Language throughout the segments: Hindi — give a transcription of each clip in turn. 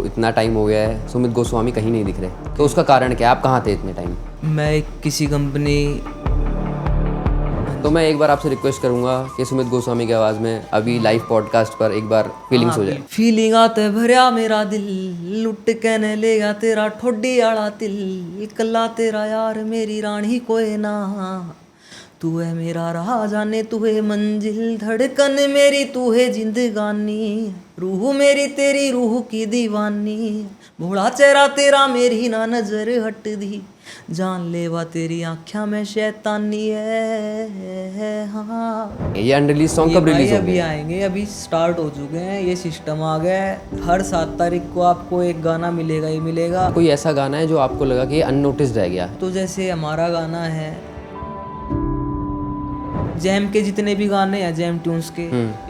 इतना टाइम हो गया है, सुमित गोस्वामी कहीं नहीं दिख रहे, तो उसका कारण क्या है? आप कहाँ थे इतने टाइम? मैं किसी कंपनी। तो मैं एक बार आपसे रिक्वेस्ट करूंगा कि सुमित गोस्वामी की आवाज़ में अभी लाइव पॉडकास्ट पर एक बार फीलिंग्स हो जाए। फीलिंग आते भरया मेरा दिल, लुट के न ले गया तेरा ठोडी आला तिल, कल्ला तेरा यार मेरी रानी कोई ना, तू है मेरा राजा ने तू है मंजिल, धड़कन मेरी तू है जिंदगानी, रूह मेरी तेरी रूह की दीवानी, भोला चेहरा तेरा मेरी ना नजर हट दी, जान लेवा तेरी आँख्या में शैतानी है। हाँ, ये अनरिलीज सॉन्ग कब रिलीज अभी होंगे? आएंगे, अभी स्टार्ट हो चुके हैं, ये सिस्टम आ गया है। हर 7 तारीख को आपको एक गाना मिलेगा ही मिलेगा। कोई ऐसा गाना है जो आपको लगा कि ये अननोटिस्ड रह गया? तो जैसे हमारा गाना है, जैम के जितने भी गाने हैं जैम ट्यून्स के,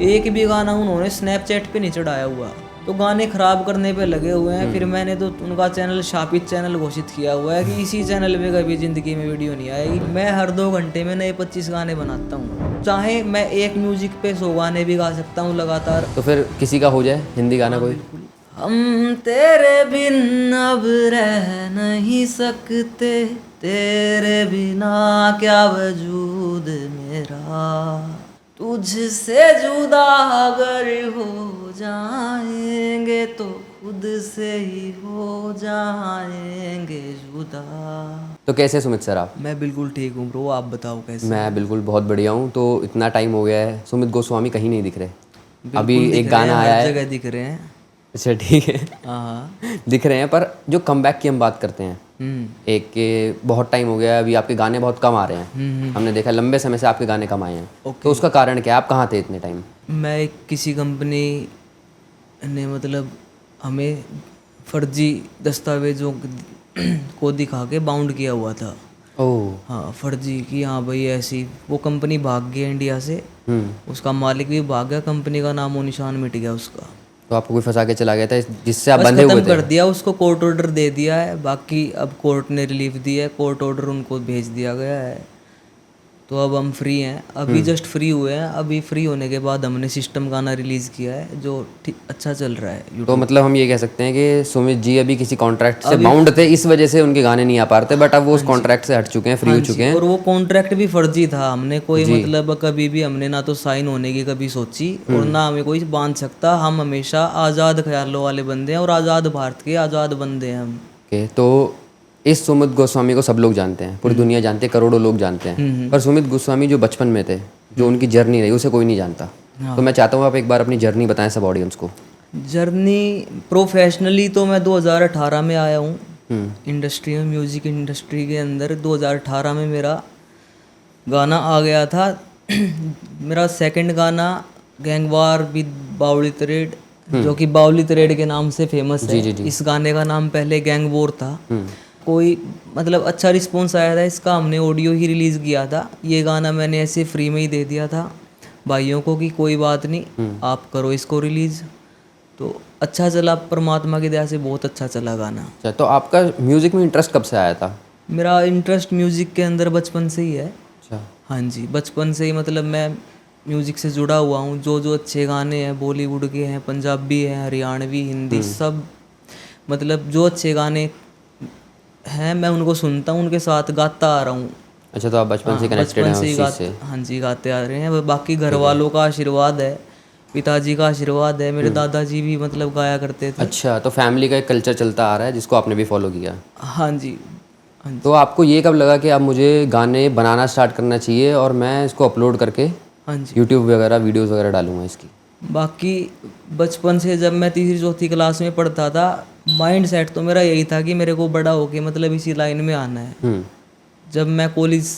एक भी गाना उन्होंने स्नैपचैट पे नहीं चढ़ाया हुआ, तो गाने खराब करने पे लगे हुए हैं। फिर मैंने तो उनका चैनल शापित चैनल घोषित किया हुआ है कि इसी चैनल पे कभी जिंदगी में वीडियो नहीं आएगी। मैं हर 2 घंटे में नए 25 गाने बनाता हूँ, चाहे मैं एक म्यूजिक पे 100 गाने भी गा सकता हूँ लगातार। तो फिर किसी का हो जाए हिंदी गाना कोई? हम तेरे बिन अब रह नहीं सकते, तेरे बिना क्या वजूद मेरा, तुझसे जुदा अगर हो जाएंगे तो खुद से ही हो जाएंगे जुदा। तो कैसे सुमित सर आप? मैं बिल्कुल ठीक हूँ ब्रो, आप बताओ कैसे? मैं बिल्कुल बहुत बढ़िया हूँ। तो इतना टाइम हो गया है, सुमित गोस्वामी कहीं नहीं दिख रहे। बिल्कुल अभी दिख एक रहे हैं, गाना आया हर है। जगह दिख रहे हैं। अच्छा ठीक है। हाँ दिख रहे हैं, पर जो कमबैक की हम बात करते हैं, एक के बहुत टाइम हो गया है, अभी आपके गाने बहुत कम आ रहे हैं। हमने देखा लंबे समय से आपके गाने कम आए हैं। तो उसका कारण क्या है? आप कहाँ थे इतने टाइम? मैं किसी कंपनी ने मतलब हमें फर्जी दस्तावेजों को दिखा के बाउंड किया हुआ था। ओह। हाँ, फर्जी कि हाँ भाई ऐसी, वो कंपनी भाग गई इंडिया से, उसका मालिक भी भाग गया, कंपनी का नामो निशान मिट गया उसका। तो आपको कोई फंसा के चला गया था जिससे आप बस बंधे हुए खत्म थे? कर दिया उसको, कोर्ट ऑर्डर दे दिया है, बाकी अब कोर्ट ने रिलीफ दी है, कोर्ट ऑर्डर उनको भेज दिया गया है, तो अब हम फ्री हैं। अभी जस्ट फ्री हुए हैं, अभी फ्री होने के बाद हमने सिस्टम गाना रिलीज़ किया है जो अच्छा चल रहा है। तो मतलब हम ये कह सकते हैं कि सुमित जी अभी किसी कॉन्ट्रैक्ट से बाउंड थे, इस वजह से उनके गाने नहीं आ पा रहे थे, बट अब वो उस कॉन्ट्रैक्ट से हट चुके हैं, फ्री हो चुके हैं। और वो कॉन्ट्रैक्ट भी फर्जी था, हमने कोई मतलब कभी भी हमने ना तो साइन होने की कभी सोची और ना हमें कोई बांध सकता। हम हमेशा आज़ाद ख्यालों वाले बंदे हैं और आज़ाद भारत के आज़ाद बंदे हैं हम। ओके, तो इस सुमित गोस्वामी को सब लोग जानते हैं, पूरी दुनिया जानती है, करोड़ों लोग जानते हैं, पर सुमित गोस्वामी जो बचपन में थे, जो उनकी जर्नी रही, उसे कोई नहीं जानता। तो मैं चाहता हूँ आप एक बार अपनी जर्नी बताएं सब ऑडियंस को। जर्नी प्रोफेशनली तो मैं 2018 में आया हूँ इंडस्ट्री में, म्यूज़िक इंडस्ट्री के अंदर 2018 में मेरा गाना आ गया था। मेरा सेकंड गाना गैंगवार विद बावली तरेड, जो कि बावली तरेड के नाम से फेमस है। इस गाने का नाम पहले गैंग वॉर था। कोई मतलब अच्छा रिस्पॉन्स आया था इसका, हमने ऑडियो ही रिलीज़ किया था। ये गाना मैंने ऐसे फ्री में ही दे दिया था भाइयों को कि कोई बात नहीं, आप करो इसको रिलीज़, तो अच्छा चला, परमात्मा की दया से बहुत अच्छा चला गाना। अच्छा, तो आपका म्यूज़िक में इंटरेस्ट कब से आया था? मेरा इंटरेस्ट म्यूज़िक के अंदर बचपन से ही है। अच्छा। हाँ जी, बचपन से ही मतलब मैं म्यूज़िक से जुड़ा हुआ हूँ। जो अच्छे गाने हैं बॉलीवुड के हैं, पंजाबी हैं, हरियाणवी, हिंदी, सब मतलब जो अच्छे गाने हैं मैं उनको सुनता हूँ, उनके साथ गाता आ रहा हूँ। अच्छा, तो आप बचपन से कनेक्टेड हैं उस चीज़ से? हाँ जी, गाते आ रहे हैं। बाकी घर वालों का आशीर्वाद है, पिताजी का आशीर्वाद है, मेरे दादाजी भी मतलब गाया करते थे। अच्छा, तो फैमिली का एक कल्चर चलता आ रहा है जिसको आपने भी फॉलो किया? हाँ जी, हाँ जी। तो आपको ये कब लगा कि अब मुझे गाने बनाना स्टार्ट करना चाहिए और मैं इसको अपलोड करके हाँ जी, यूट्यूब वगैरह वीडियोज़ वगैरह डालूंगा इसकी? बाकी बचपन से जब मैं 3री-4थी क्लास में पढ़ता था, माइंड सेट तो मेरा यही था कि मेरे को बड़ा होके मतलब इसी लाइन में आना है। जब मैं कॉलेज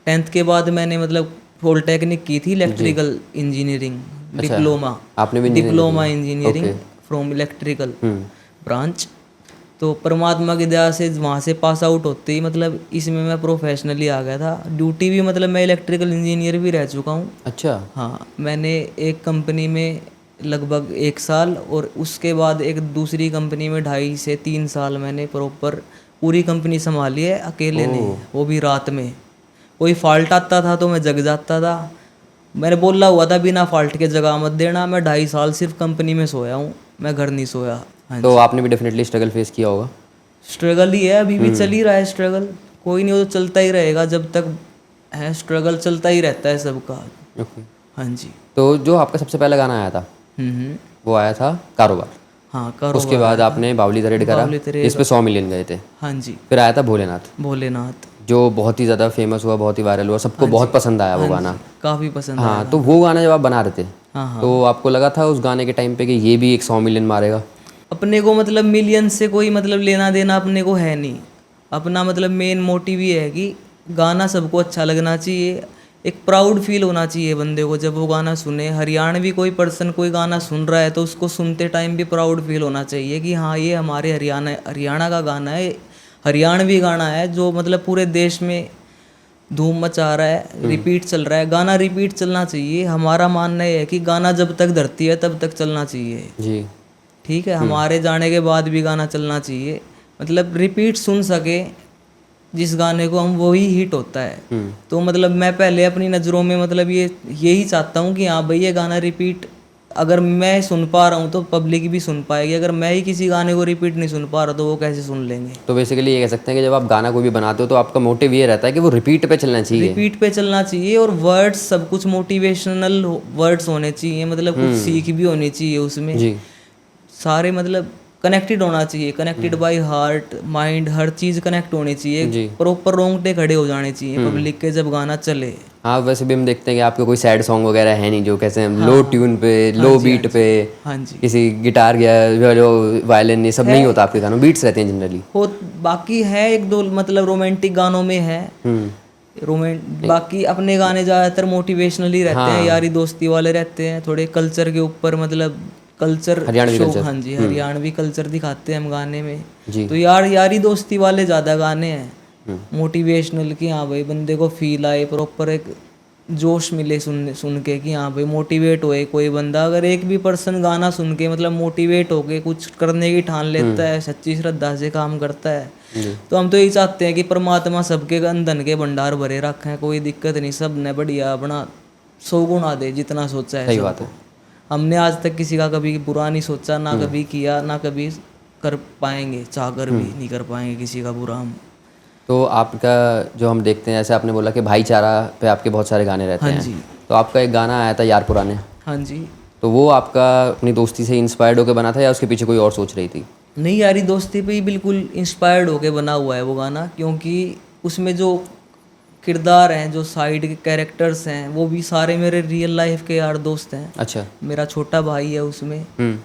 10th के बाद मैंने मतलब पॉलिटेक्निक की थी, इलेक्ट्रिकल इंजीनियरिंग डिप्लोमा। आपने भी diploma engineering from electrical branch. तो परमात्मा की दया से वहाँ से पास आउट होते ही मतलब इसमें मैं प्रोफेशनली आ गया था। ड्यूटी भी मतलब मैं इलेक्ट्रिकल इंजीनियर भी रह चुका हूँ। अच्छा। हाँ, मैंने एक कंपनी में लगभग 1 साल और उसके बाद एक दूसरी कंपनी में 2.5 से 3 साल मैंने प्रॉपर पूरी कंपनी संभाली है अकेले ने, वो भी रात में। कोई फॉल्ट आता था तो मैं जग जाता था। मैंने बोला हुआ था बिना फॉल्ट के जगह मत देना। मैं 2.5 साल सिर्फ कंपनी में सोया हूँ, मैं घर नहीं सोया। तो आपने भी डेफिनेटली स्ट्रगल फेस किया होगा। स्ट्रगल ही है, अभी भी चल ही रहा है स्ट्रगल, कोई नहीं, वो तो चलता ही रहेगा जब तक है, स्ट्रगल चलता ही रहता है सबका। ओके। हाँ जी। तो जो आपका सबसे पहला गाना आया था वो आया था कारोबार। हाँ करो। उसके बाद आपने बावली तरेड करा, बावली तरेड। इस पे 100 मिलियन गए थे। हाँ जी। फिर आया था भोलेनाथ, भोलेनाथ। जो बहुत ही ज़्यादा फेमस हुआ, बहुत ही वायरल हुआ, सबको बहुत पसंद आया वो गाना। काफ़ी पसंद आया। हाँ, तो वो गाना जब आप बना रहे थे हाँ तो आपको लगा था उस गाने के टाइम पे कि ये भी एक 100 मिलियन मारेगा? अपने को मतलब मिलियन से कोई मतलब लेना देना अपने को है नहीं, अपना मतलब मेन मोटिव ये है कि गाना सबको अच्छा लगना चाहिए, एक प्राउड फील होना चाहिए बंदे को जब वो गाना सुने। हरियाणवी कोई पर्सन कोई गाना सुन रहा है तो उसको सुनते टाइम भी प्राउड फील होना चाहिए कि हाँ ये हमारे हरियाणा का गाना है, हरियाणवी गाना है जो मतलब पूरे देश में धूम मचा रहा है, रिपीट चल रहा है। गाना रिपीट चलना चाहिए, हमारा मानना ये है कि गाना जब तक धरती है तब तक चलना चाहिए। जी। ठीक है, हमारे जाने के बाद भी गाना चलना चाहिए, मतलब रिपीट सुन सके जिस गाने को हम, वही हिट होता है। तो मतलब मैं पहले अपनी नज़रों में मतलब यही चाहता हूँ कि हाँ भाई ये गाना रिपीट अगर मैं सुन पा रहा हूँ तो पब्लिक भी सुन पाएगी, अगर मैं ही किसी गाने को रिपीट नहीं सुन पा रहा तो वो कैसे सुन लेंगे। तो बेसिकली ये कह सकते हैं कि जब आप गाना कोई भी बनाते हो तो आपका मोटिव ये रहता है कि वो रिपीट पे चलना चाहिए। रिपीट पे चलना चाहिए और वर्ड्स सब कुछ मोटिवेशनल वर्ड्स होने चाहिए, मतलब कुछ सीख भी होनी चाहिए उसमें। जी। सारे मतलब कनेक्टेड होना चाहिए, connected by heart mind, her cheese connect होनी चाहिए, प्रॉपर रोंगटे खड़े हो जाने चाहिए पब्लिक के जब गाना चले। हाँ, वैसे भी हम देखते हैं कि आपके कोई सैड सॉन्ग वगैरह है नहीं जो कैसे लो ट्यून पे, लो बीट पे, हाँ जी, किसी गिटार या जो वायलिन, ये सब नहीं होता आपके गानों, बीट्स रहते हैं जनरली। हो बाकी है एक दो मतलब रोमांटिक गानों में है बाकी अपने गाने ज़्यादातर मोटिवेशनल ही रहते हैं, यारी दोस्ती वाले रहते हैं, थोड़े कल्चर के ऊपर मतलब कल्चर शो। हाँ जी, हरियाणवी कल्चर दिखाते हैं हम गाने में। तो यारी दोस्ती वाले ज़्यादा गाने हैं मोटिवेशनल कि हाँ भाई बंदे को फील आए, प्रॉपर एक जोश मिले सुन के कि हाँ भाई मोटिवेट होए कोई बंदा। अगर एक भी पर्सन गाना सुन के मतलब मोटिवेट होके कुछ करने की ठान लेता है, सच्ची श्रद्धा से काम करता है, तो हम तो यही चाहते हैं कि परमात्मा सबके धन के भंडार भरे रखें, कोई दिक्कत नहीं, सब ने बढ़िया अपना 100 गुना दे जितना सोचा है। सही बात है। हमने आज तक किसी का कभी बुरा नहीं सोचा, ना कभी किया, ना कभी कर पाएंगे, चाहकर भी नहीं कर पाएंगे किसी का बुरा हम। तो आपका जो हम देखते हैं, जैसे आपने बोला कि भाईचारा पे आपके बहुत सारे गाने रहते हैं। जी। तो आपका एक गाना आया था यार पुराने। हाँ जी। तो वो आपका अपनी दोस्ती से इंस्पायर्ड होकर बना था या उसके पीछे कोई और सोच रही थी? नहीं, यारी दोस्ती पे ही बिल्कुल इंस्पायर्ड होके बना हुआ है वो गाना, क्योंकि उसमें जो किरदार हैं, जो साइड के कैरेक्टर्स हैं, वो भी सारे मेरे रियल लाइफ के यार दोस्त हैं। अच्छा। मेरा छोटा भाई है उसमें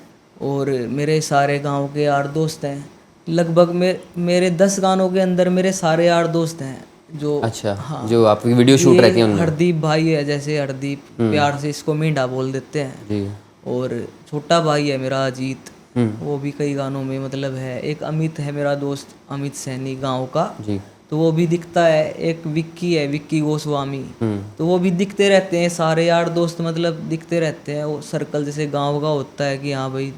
और मेरे सारे गांव के यार दोस्त हैं। लगभग मेरे 10 गानों के अंदर मेरे सारे यार दोस्त हैं जो। अच्छा। हाँ, जो आपकी वीडियो शूट रहती है उनमें। हरदीप भाई है, जैसे हरदीप, प्यार से इसको मींढा बोल देते हैं जी। और छोटा भाई है मेरा अजीत, वो भी कई गानों में मतलब है। एक अमित है मेरा दोस्त, अमित सैनी गांव का जी, तो वो भी दिखता है। एक विक्की है, विक्की गोस्वामी, तो वो भी दिखते रहते हैं। सारे यार दोस्त मतलब दिखते रहते हैं। वो सर्कल जैसे गांव का होता है कि हाँ भाई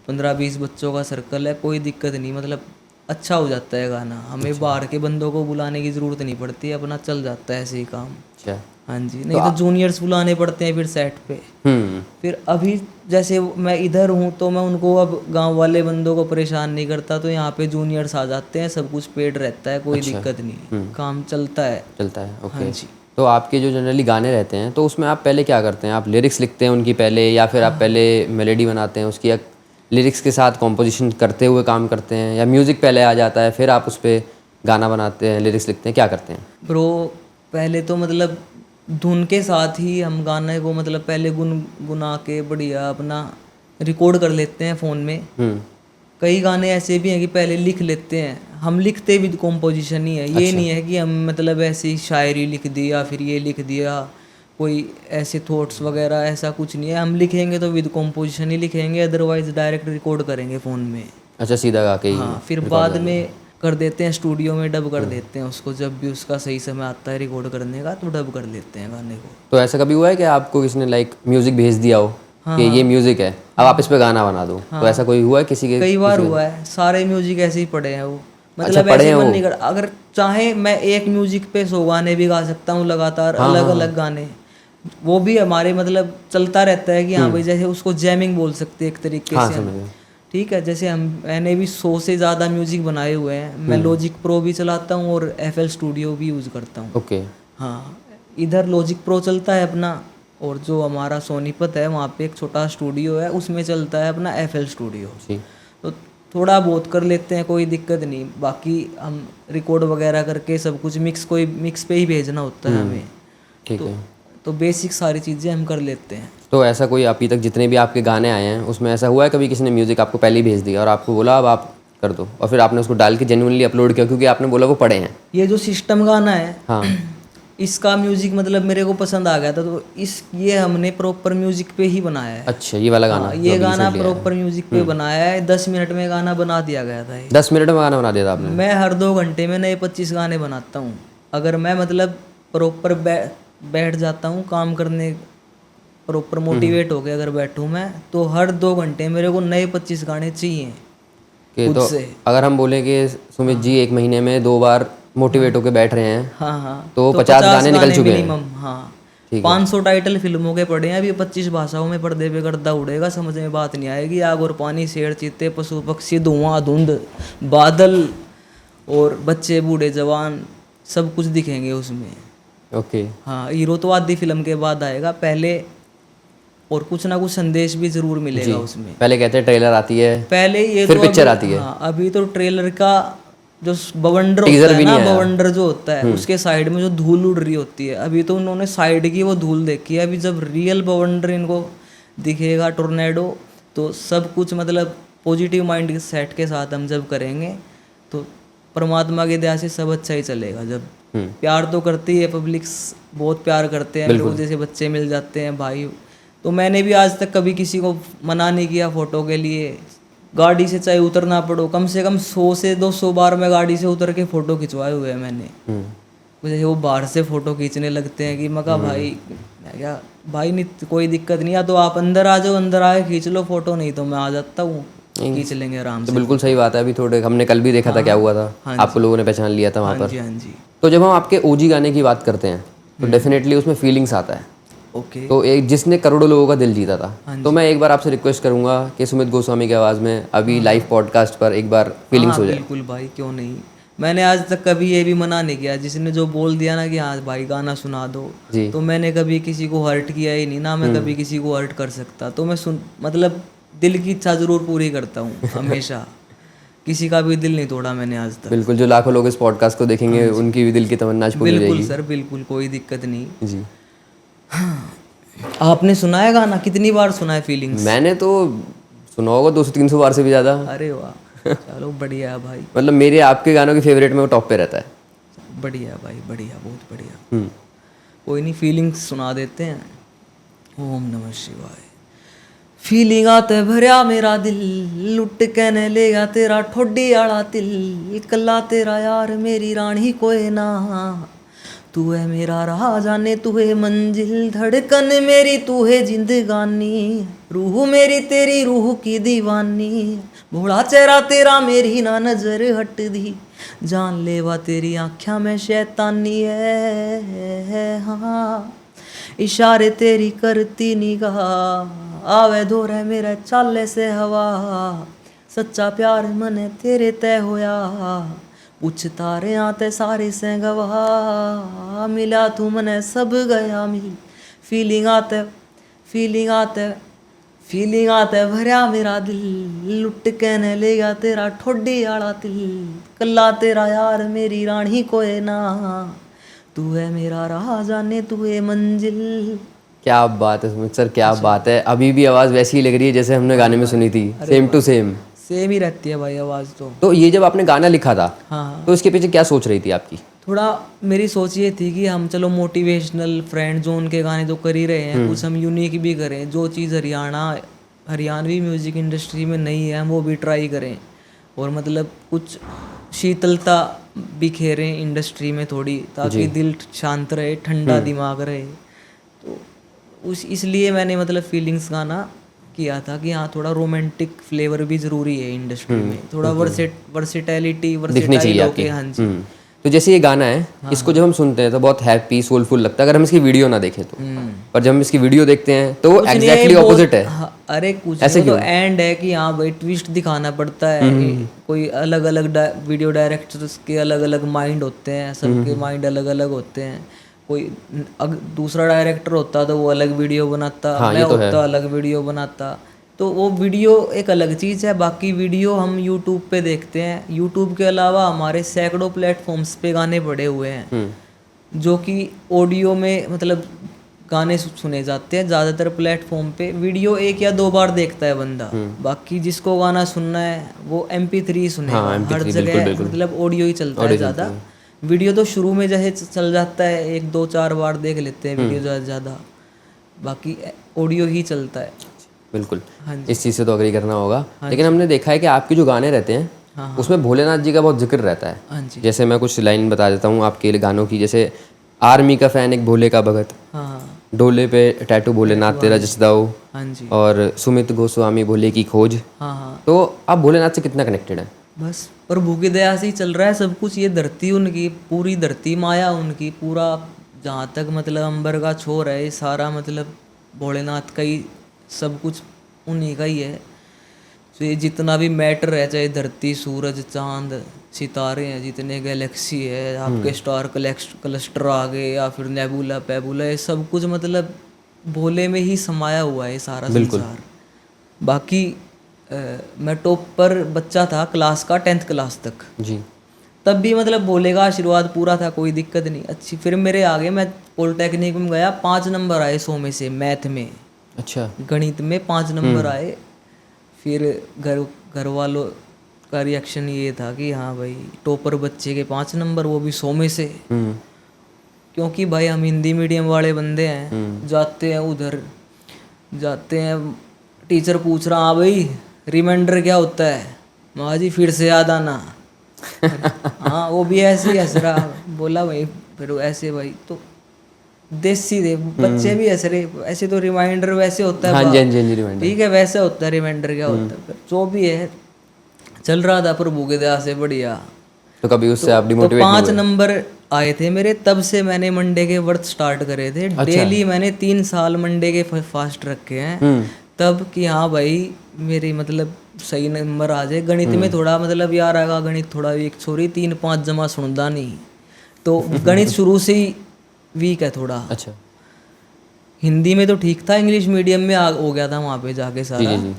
15-20 बच्चों का सर्कल है, कोई दिक्कत नहीं, मतलब अच्छा हो जाता है गाना। हमें बाहर के बंदों को बुलाने की ज़रूरत नहीं पड़ती, अपना चल जाता है ऐसे ही काम। अच्छा। हाँ जी, नहीं तो जूनियर्स बुलाने पड़ते हैं फिर सेट पे। फिर अभी जैसे मैं इधर हूँ तो मैं उनको अब गांव वाले बंदों को परेशान नहीं करता, तो यहाँ पे जूनियर्स आ जाते हैं, सब कुछ पेड रहता है, कोई दिक्कत नहीं, काम चलता है। ओके। हाँ जी। तो आपके जो जनरली गाने रहते हैं तो उसमें आप पहले क्या करते हैं? आप लिरिक्स लिखते हैं उनकी पहले, या फिर आप पहले मेलोडी बनाते हैं उसकी, या लिरिक्स के साथ कॉम्पोजिशन करते हुए काम करते हैं, या म्यूज़िक पहले आ जाता है फिर आप उस पर गाना बनाते हैं, लिरिक्स लिखते हैं, क्या करते हैं? ब्रो पहले तो मतलब धुन के साथ ही हम गाने को मतलब पहले गुनगुना के बढ़िया अपना रिकॉर्ड कर लेते हैं फ़ोन में। कई गाने ऐसे भी हैं कि पहले लिख लेते हैं, हम लिखते भी कॉम्पोजिशन ही है। ये नहीं है कि हम मतलब ऐसी शायरी लिख दी या फिर ये लिख दिया, कोई ऐसे थॉट्स वगैरह, ऐसा कुछ नहीं है। हम लिखेंगे तो विद कॉम्पोजिशन ही लिखेंगे, अदरवाइज डायरेक्ट रिकॉर्ड करेंगे फ़ोन में। अच्छा, सीधा गा के ही? हाँ, फिर बाद में कर देते हैं स्टूडियो में, डब कर देते हैं उसको। जब भी उसका सही समय आता है रिकॉर्ड करने का तो डब कर लेते हैं गाने को। तो ऐसा कभी हुआ है कि आपको किसी ने लाइक म्यूज़िक भेज दिया हो कि ये म्यूज़िक है, अब आप इस पे गाना बना दो? तो ऐसा कोई हुआ है किसी के? कई बार हुआ है, सारे म्यूजिक ऐसे ही पड़े हैं वो, मतलब ऐसे मन नहीं कर। अगर चाहे मैं एक म्यूजिक पे 100 गाने भी गा सकता हूँ लगातार, अलग अलग गाने, वो भी हमारे मतलब चलता रहता है कि हाँ भाई जैसे उसको जैमिंग बोल सकते हैं एक तरीके से। ठीक है, जैसे मैंने भी 100 से ज़्यादा म्यूजिक बनाए हुए हैं। मैं लॉजिक प्रो भी चलाता हूँ और FL स्टूडियो भी यूज़ करता हूँ। ओके। हाँ, इधर लॉजिक प्रो चलता है अपना, और जो हमारा सोनीपत है वहाँ पे एक छोटा स्टूडियो है, उसमें चलता है अपना FL स्टूडियो। जी। तो थोड़ा बहुत कर लेते हैं, कोई दिक्कत नहीं। बाकी हम रिकॉर्ड वगैरह करके सब कुछ मिक्स पे ही भेजना होता है हमें। ठीक है। तो बेसिक सारी चीज़ें हम कर लेते हैं। तो ऐसा कोई अभी तक जितने भी आपके गाने आए हैं उसमें ऐसा हुआ है कभी किसी ने म्यूज़िक आपको पहले ही भेज दिया और आपको बोला अब आप कर दो, और फिर आपने उसको डाल के जेन्युइनली अपलोड किया क्योंकि आपने बोला वो पड़े हैं? ये जो सिस्टम गाना है, हाँ। इसका म्यूजिक मतलब मेरे को पसंद आ गया था, तो ये हमने प्रॉपर म्यूजिक पे ही बनाया है। अच्छा, ये वाला गाना? हाँ, ये गाना प्रॉपर म्यूजिक पे बनाया है। 10 मिनट में गाना बना दिया गया था ये। 10 मिनट में गाना बना दिया था आपने? मैं हर 2 घंटे में नए 25 गाने बनाता हूँ। अगर मैं मतलब प्रॉपर बैठ जाता हूँ काम करने, प्रॉपर मोटिवेट होके अगर बैठूँ मैं, तो हर 2 घंटे मेरे को नए 25 गाने चाहिए खुद तो से। अगर हम बोलें कि सुमित जी 1 महीने में 2 बार मोटिवेट होके बैठ रहे हैं, हाँ हाँ, तो 50 गाने निकल चुके हैं मिनिमम। हाँ, 500 टाइटल फिल्मों के पड़े हैं अभी। 25 भाषाओं में पर्दे पे गर्दा उड़ेगा, समझ में बात नहीं आएगी। आग और पानी, शेर चीते, पशु पक्षी, धुआं धुंध, बादल और बच्चे बूढ़े जवान, सब कुछ दिखेंगे उसमें। ओके। हाँ, हीरो तो आधी फिल्म के बाद आएगा पहले, और कुछ ना कुछ संदेश भी जरूर मिलेगा उसमें। पहले कहते हैं ट्रेलर आती है, पहले ये फिर तो पिक्चर आती है। हाँ, अभी तो ट्रेलर का जो बवंडर टीजर होता है भी ना, नहीं आया। बवंडर जो होता है उसके साइड में जो धूल उड़ रही होती है, अभी तो उन्होंने साइड की वो धूल देखी है। अभी जब रियल बवंडर इनको दिखेगा, टोर्नेडो, तो सब कुछ मतलब पॉजिटिव माइंड सेट के साथ हम जब करेंगे तो परमात्मा की दया से सब अच्छा ही चलेगा। जब प्यार तो करती है पब्लिक, बहुत प्यार करते हैं लोग, जैसे बच्चे मिल जाते हैं भाई। तो मैंने भी आज तक कभी किसी को मना नहीं किया फोटो के लिए। गाड़ी से चाहे उतरना पड़ो, कम से कम 100 से 200 बार मैं गाड़ी से उतर के फ़ोटो खिंचवाए हुए हैं मैंने। जैसे वो बाहर से फ़ोटो खींचने लगते हैं कि मका भाई, मैं क्या भाई, नहीं कोई दिक्कत नहीं, या तो आप अंदर आ जाओ, अंदर आए खींच लो फ़ोटो, नहीं तो मैं आ जाता हूँ, खींच लेंगे आराम तो से। बिल्कुल सही बात है। अभी थोड़े हमने कल भी देखा था क्या हुआ था, आपको लोगों ने पहचान लिया था वहाँ हाँ पर। जी, हाँ जी। तो जब हम आपके ओजी गाने की बात करते हैं तो डेफिनेटली उसमें फीलिंग्स आता है। ओके। तो एक जिसने करोड़ों लोगों का दिल जीता था, तो मैं एक बार आपसे रिक्वेस्ट करूंगा कि सुमित गोस्वामी की आवाज़ में अभी लाइव पॉडकास्ट पर एक बार फीलिंग्स हो जाए। बिल्कुल भाई, क्यों नहीं। मैंने आज तक कभी ये भी मना नहीं किया, जिसने जो बोल दिया ना कि हाँ भाई गाना सुना दो, तो मैंने कभी किसी को हर्ट किया ही नहीं, ना मैं कभी किसी को हर्ट कर सकता। तो मैं मतलब दिल की इच्छा जरूर पूरी करता हूँ हमेशा। किसी का भी दिल नहीं तोड़ा मैंने आज तक। बिल्कुल, जो लाखों लोग इस पॉडकास्ट को देखेंगे उनकी भी दिल की तमन्ना आज पूरी हो बिल्कुल जाएगी। सर, बिल्कुल, कोई दिक्कत नहीं जी। आपने सुना है गाना? कितनी बार सुना है फीलिंग्स? मैंने तो सुना होगा 200-300 बार से भी ज़्यादा। अरे वाह, चलो बढ़िया है भाई। मतलब मेरे आपके गानों की फेवरेट में वो टॉप पे रहता है। बढ़िया भाई, बढ़िया, बहुत बढ़िया। कोई नहीं, फीलिंग्स सुना देते हैं। ओम नमः शिवाय। फीलिंग आते भरया मेरा दिल, लुट के न लेगा तेरा ठोडी आला दिल, कल्ला तेरा यार मेरी रानी कोई ना, तू है मेरा राह जाने तू है मंजिल, धड़कन मेरी तू है जिंदगानी, रूह मेरी तेरी रूह की दीवानी, भोला चेहरा तेरा मेरी ना नजर हट दी, जान लेवा तेरी आँख्या में शैतानी है। हाँ, इशारे तेरी करती निगाह, आवे दोरे मेरे चाले से हवा, सच्चा प्यार मने तेरे तय होया, पूछ तारे आते सारे से गवाह, मिला तू मने सब गया मिल, फीलिंग आते भरया मेरा दिल, लुट के न लेगा तेरा ठोडी आला दिल, कल्ला तेरा यार मेरी रानी कोई ना, तू है मेरा राह जाने तू है मंजिल। क्या बात है सुमित सर, क्या बात है। अभी भी आवाज़ वैसी ही लग रही है जैसे हमने गाने में सुनी थी, सेम टू सेम। सेम ही रहती है भाई आवाज़ तो। तो ये जब आपने गाना लिखा था, हाँ, तो इसके पीछे क्या सोच रही थी आपकी? थोड़ा मेरी सोच ये थी कि हम चलो मोटिवेशनल फ्रेंड जोन के गाने तो कर ही रहे हैं, कुछ हम यूनिक भी करें, जो चीज़ हरियाणवी म्यूजिक इंडस्ट्री में नहीं है हम वो भी ट्राई करें, और मतलब कुछ शीतलता बिखेरें इंडस्ट्री में थोड़ी, ताकि दिल शांत रहे, ठंडा दिमाग रहे। तो इसलिए मैंने मतलब फीलिंग्स गाना किया था कि हाँ थोड़ा रोमांटिक फ्लेवर भी ज़रूरी है इंडस्ट्री में, थोड़ा वर्सेटैलिटी दिखनी चाहिए आपकी। हाँ जी, तो जैसे ये गाना है, इसको जब हम सुनते हैं तो बहुत हैप्पी सोलफुल लगता है अगर हम इसकी वीडियो ना देखें तो, पर जब हम इसकी वीडियो देखते हैं तो कुछ नहीं है, एग्जैक्टली ऑपोजिट है। हाँ, अरे कुछ ऐसे नहीं, वो तो एंड है कि हाँ भाई ट्विस्ट दिखाना पड़ता है। कोई अलग अलग वीडियो डायरेक्टर्स के अलग अलग माइंड होते हैं, सबके माइंड अलग अलग होते हैं। कोई दूसरा डायरेक्टर होता तो वो अलग वीडियो बनाता, मैं होता अलग वीडियो बनाता। तो वो वीडियो एक अलग चीज़ है, बाकी वीडियो हम यूट्यूब पे देखते हैं। यूट्यूब के अलावा हमारे सैकड़ों प्लेटफॉर्म्स पे गाने पड़े हुए हैं जो कि ऑडियो में मतलब गाने सुने जाते हैं। ज़्यादातर प्लेटफॉर्म पे वीडियो 1 या 2 बार देखता है बंदा, बाकी जिसको गाना सुनना है वो MP3 सुनेगा। हर जगह मतलब ऑडियो ही चलता है ज़्यादा। वीडियो तो शुरू में जैसे चल जाता है, 1 2 4 बार देख लेते हैं वीडियो ज़्यादा, बाकी ऑडियो ही चलता है। बिल्कुल, इस चीज़ से तो अग्री करना होगा। लेकिन हमने देखा है कि आपके जो गाने रहते हैं उसमें भोलेनाथ जी का बहुत जिक्र रहता है। जैसे मैं कुछ लाइन बता देता हूँ आपके गानों की, जैसे आर्मी का फैन एक भोले का भगत, डोले पे टैटू भोलेनाथ तेरा जसदाऊ, और सुमित गोस्वामी भोले की खोज। तो आप भोलेनाथ से कितना कनेक्टेड है? बस प्रभु की दया से ही चल रहा है सब कुछ। ये धरती उनकी, पूरी धरती माया उनकी, पूरा जहाँ तक मतलब अंबर का छोर है ये सारा मतलब भोलेनाथ का ही, सब कुछ उन्हीं का ही है। तो ये जितना भी मैटर है, चाहे धरती सूरज चांद सितारे हैं, जितने गैलेक्सी है, आपके स्टार क्लस्टर आ गए या फिर नेबुला पेबुला, ये सब कुछ मतलब भोले में ही समाया हुआ है सारा संसार। बाकी मैं टॉप पर बच्चा था क्लास का 10th क्लास तक जी, तब भी मतलब भोले का आशीर्वाद पूरा था, कोई दिक्कत नहीं अच्छी। फिर मेरे आगे मैं पॉलिटेक्निक में गया, 5 नंबर आए 100 में से मैथ में। अच्छा, गणित में 5 नंबर आए। फिर घर वालों का रिएक्शन ये था कि हाँ भाई टॉपर बच्चे के 5 नंबर, वो भी 100 में से। क्योंकि भाई हम हिंदी मीडियम वाले बंदे हैं, जाते हैं उधर, जाते हैं, टीचर पूछ रहा हाँ भाई रिमाइंडर क्या होता है, माँ जी फिर से याद आना। हाँ वो भी ऐसे ही हंस रहा, बोला भाई फिर ऐसे भाई तो देसी थे बच्चे भी हंस रहे, ऐसे तो रिमाइंडर वैसे होता है। हाँ जी रिमाइंडर ठीक है वैसे होता है, रिमाइंडर क्या होता है। जो भी है चल रहा था प्रभु के दया से बढ़िया। तो कभी उससे आप डिमोटिवेट तो 5 नंबर आए थे मेरे, तब से मैंने मंडे के व्रत स्टार्ट करे थे। डेली मैंने 3 साल मंडे के फास्ट रखे हैं तब कि हाँ भाई मेरी मतलब सही नंबर आ जाए। गणित में थोड़ा मतलब यार आएगा, गणित थोड़ा वीक, सॉरी 3 5 जमा सुनदा नहीं, तो गणित शुरू से ही वीक है थोड़ा। अच्छा, हिंदी में तो ठीक था, इंग्लिश मीडियम में हो गया था वहाँ पे जाके सारा। जी।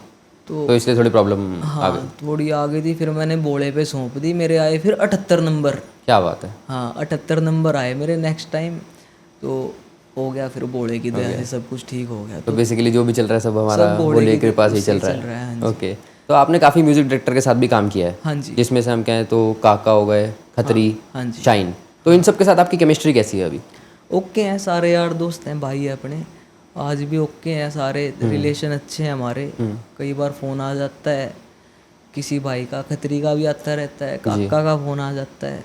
तो इसलिए थोड़ी प्रॉब्लम हाँ, आ गई, थोड़ी आ गई थी। फिर मैंने बोले पे सौंप दी, मेरे आए फिर 78 नंबर। क्या बात है। हाँ 78 नंबर आए मेरे नेक्स्ट टाइम, तो हो गया फिर बोले की दया से सब कुछ ठीक हो गया। तो बेसिकली जो भी चल रहा है सब हमारा बोले की कृपा से ही चल रहा है। ओके, तो आपने काफ़ी म्यूजिक डायरेक्टर के साथ भी काम किया है। हाँ जी, जिसमें से हम कहें तो काका हो गए, खत्री, शाइन, तो इन सब के साथ आपकी केमिस्ट्री कैसी है अभी? ओके हैं, सारे यार दोस्त हैं, भाई है अपने, आज भी ओके हैं सारे, रिलेशन अच्छे हैं हमारे। कई बार फ़ोन आ जाता है किसी भाई का, खत्री का भी आता रहता है, काका का फ़ोन आ जाता है,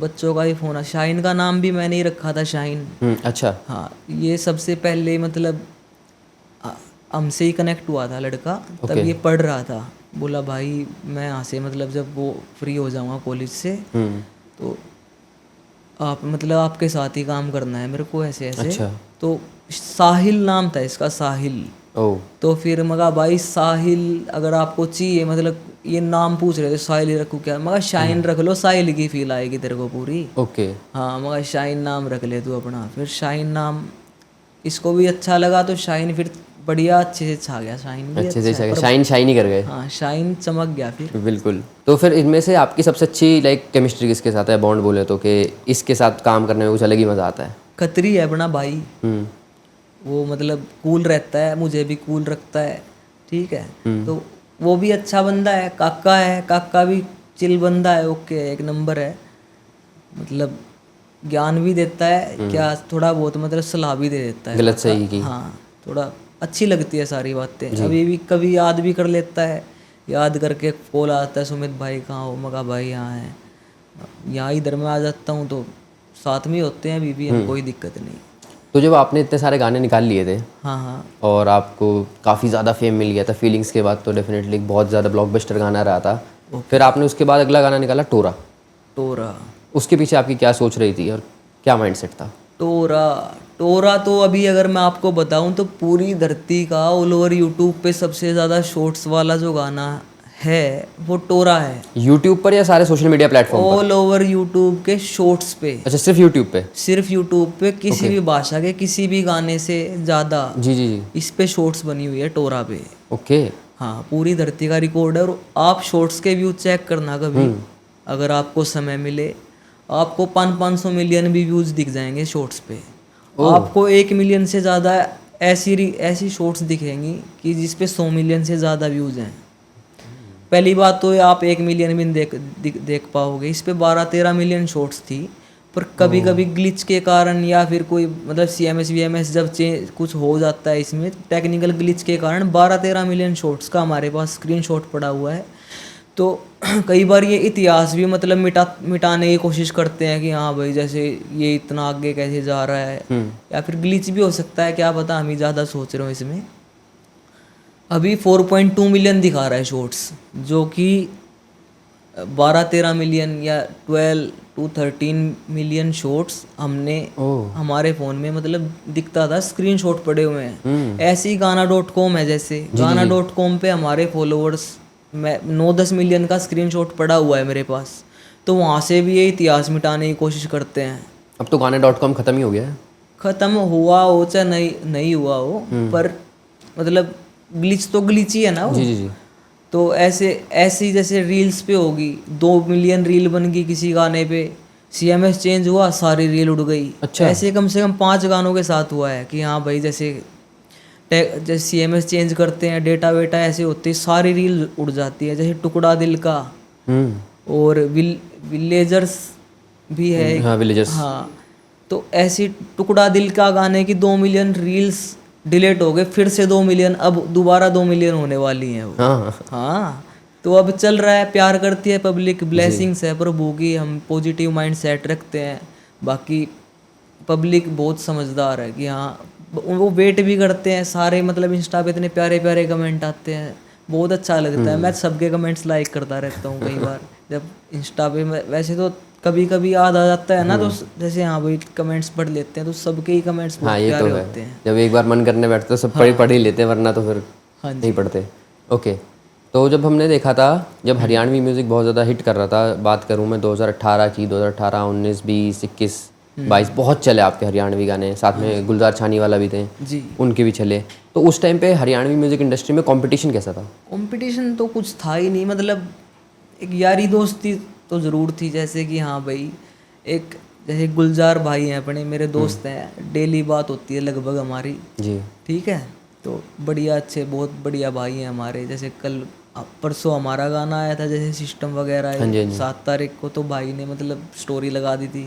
बच्चों का भी फ़ोन आ। शाइन का नाम भी मैंने ही रखा था, शाइन। अच्छा, हाँ ये सबसे पहले मतलब हमसे ही कनेक्ट हुआ था लड़का, तब ये पढ़ रहा था। बोला भाई मैं यहाँ से मतलब जब वो फ्री हो जाऊँगा कॉलेज से तो आप मतलब आपके साथ ही काम करना है मेरे को, ऐसे ऐसे। अच्छा। तो साहिल नाम था इसका, साहिल। तो फिर मगा भाई साहिल अगर आपको चाहिए, मतलब ये नाम पूछ रहे थे साहिल ही रखूँ क्या, मगर शाइन रख लो, साहिल की फील आएगी तेरे को पूरी। ओके, हाँ मगर शाइन नाम रख ले तू अपना। फिर शाइन नाम इसको भी अच्छा लगा, तो शाइन फिर बढ़िया अच्छे से छा गया। शाइन भी अच्छे से शाइन ही कर गए। हाँ शाइन चमक गया फिर बिल्कुल। तो फिर इनमें से आपकी सबसे अच्छी लाइक केमिस्ट्री किसके साथ है, बॉन्ड बोले तो, कि इसके साथ काम करने में कुछ अलग ही मज़ा आता है? खत्री है अपना भाई, वो मतलब कूल रहता है, मुझे भी कूल रखता है, ठीक है। तो वो भी अच्छा बंदा है। काका है, काका भी चिल बंदा है, ओके एक नंबर है, मतलब ज्ञान भी देता है क्या थोड़ा बहुत, मतलब सलाह भी दे देता है गलत सही की। हाँ थोड़ा अच्छी लगती है सारी बातें। अभी भी कभी याद भी कर लेता है, याद करके कॉल आता है, सुमित भाई कहाँ हो, मगा भाई यहाँ है, यहाँ इधर में आ जाता हूँ, तो साथ में होते हैं अभी भी, हम कोई दिक्कत नहीं। तो जब आपने इतने सारे गाने निकाल लिए थे, हाँ, और आपको काफ़ी ज़्यादा फेम मिल गया था, फीलिंग्स के बाद तो डेफिनेटली बहुत ज़्यादा ब्लॉकबस्टर गाना रहा था, फिर आपने उसके बाद अगला गाना निकाला टोरा। उसके पीछे आपकी क्या सोच रही थी और क्या माइंडसेट था? टोरा तो अभी अगर मैं आपको बताऊं तो पूरी धरती का ऑल ओवर यूट्यूब पे सबसे ज़्यादा शॉर्ट्स वाला जो गाना है वो टोरा है। यूट्यूब पर या सारे सोशल मीडिया प्लेटफॉर्म पर? ऑल ओवर यूट्यूब के शॉर्ट्स पे, अच्छा, सिर्फ यूट्यूब पे? सिर्फ यूट्यूब पे किसी भी भाषा के किसी भी गाने से ज़्यादा जी जी जी। इस पे शॉर्ट्स बनी हुई है टोरा पे। ओके। हाँ, पूरी धरती का रिकॉर्ड है। और आप शॉर्ट्स के व्यू चेक करना कभी, अगर आपको समय मिले, आपको 500 मिलियन भी व्यूज दिख जाएंगे शॉर्ट्स पे। आपको 1 मिलियन से ज़्यादा ऐसी शॉर्ट्स दिखेंगी कि जिस पे 100 मिलियन से ज़्यादा व्यूज हैं। पहली बात तो आप 1 मिलियन भी नहीं देख पाओगे। इस पे 12-13 मिलियन शॉर्ट्स थी, पर कभी कभी ग्लिच के कारण या फिर कोई मतलब CMS VMS जब कुछ हो जाता है इसमें टेक्निकल ग्लिच के कारण 12-13 मिलियन शॉर्ट्स का हमारे पास स्क्रीनशॉट पड़ा हुआ है। तो कई बार ये इतिहास भी मतलब मिटाने की कोशिश करते हैं कि हाँ भाई जैसे ये इतना आगे कैसे जा रहा है, या फिर ग्लिच भी हो सकता है, क्या पता, हम ही ज़्यादा सोच रहे हो इसमें। अभी 4.2 मिलियन दिखा रहा है शॉर्ट्स, जो कि 12-13 मिलियन या 12-13 मिलियन शॉर्ट्स हमने हमारे फ़ोन में मतलब दिखता था, स्क्रीनशॉट पड़े हुए हैं। ऐसे ही गाना.com है, जैसे गाना.com पे हमारे फॉलोअर्स 9-10 मिलियन का स्क्रीनशॉट पड़ा हुआ है मेरे पास। तो वहाँ से भी ये इतिहास मिटाने की कोशिश करते हैं। अब तो गाना.com ख़त्म ही हो गया है। ख़त्म हुआ हो चाहे नहीं हुआ हो, पर मतलब ग्लिच तो ग्लिच ही है ना वो। जी जी जी। तो ऐसी जैसे रील्स पे होगी, 2 मिलियन रील बन गई किसी गाने पे, CMS चेंज हुआ, सारी रील उड़ गई। अच्छा। ऐसे कम से कम 5 गानों के साथ हुआ है कि हाँ भाई जैसे CMS चेंज करते हैं, डेटा वेटा ऐसे होते, सारी रील उड़ जाती है। जैसे टुकड़ा दिल का और विलेजर्स भी है। हाँ, विलेजर्स। हाँ, तो ऐसी टुकड़ा दिल का गाने की 2 मिलियन रील्स डिलीट हो गए, फिर से 2 मिलियन, अब दोबारा 2 मिलियन होने वाली हैं वो। हाँ, तो अब चल रहा है, प्यार करती है पब्लिक, ब्लेसिंग्स है प्रभु की, हम पॉजिटिव माइंड सेट रखते हैं। बाकी पब्लिक बहुत समझदार है कि हाँ, वो वेट भी करते हैं सारे, मतलब इंस्टा पे इतने प्यारे प्यारे कमेंट आते हैं, बहुत अच्छा लगता है। मैं सबके कमेंट्स लाइक करता रहता हूँ कई बार जब इंस्टा पे। वैसे तो कभी कभी याद आ जाता है ना, तो जैसे हाँ भाई कमेंट्स पढ़ लेते हैं, तो सबके ही कमेंट्स बहुत प्यारे होते हैं। जब एक बार मन करने बैठते तो सब पढ़ ही लेते हैं, वरना तो फिर नहीं पढ़ते। ओके, तो जब हमने देखा था, जब हरियाणवी म्यूज़िक बहुत ज़्यादा हिट कर रहा था, बात करूँ मैं 2018 की, 2018, 19, 20, 21, 22 बहुत चले आपके हरियाणवी गाने, साथ में गुलजार छानी वाला भी थे जी, उनके भी चले। तो उस टाइम पे हरियाणवी म्यूज़िक इंडस्ट्री में कंपटीशन कैसा था? कंपटीशन तो कुछ था ही नहीं, मतलब एक यारी दोस्ती तो ज़रूर थी। जैसे कि हाँ भाई, एक जैसे गुलजार भाई हैं अपने, मेरे दोस्त हैं, डेली बात होती है लगभग हमारी जी। ठीक है, तो बढ़िया, अच्छे, बहुत बढ़िया भाई हैं हमारे। जैसे कल परसों हमारा गाना आया था, जैसे सिस्टम वगैरह 7 तारीख को, तो भाई ने मतलब स्टोरी लगा दी थी।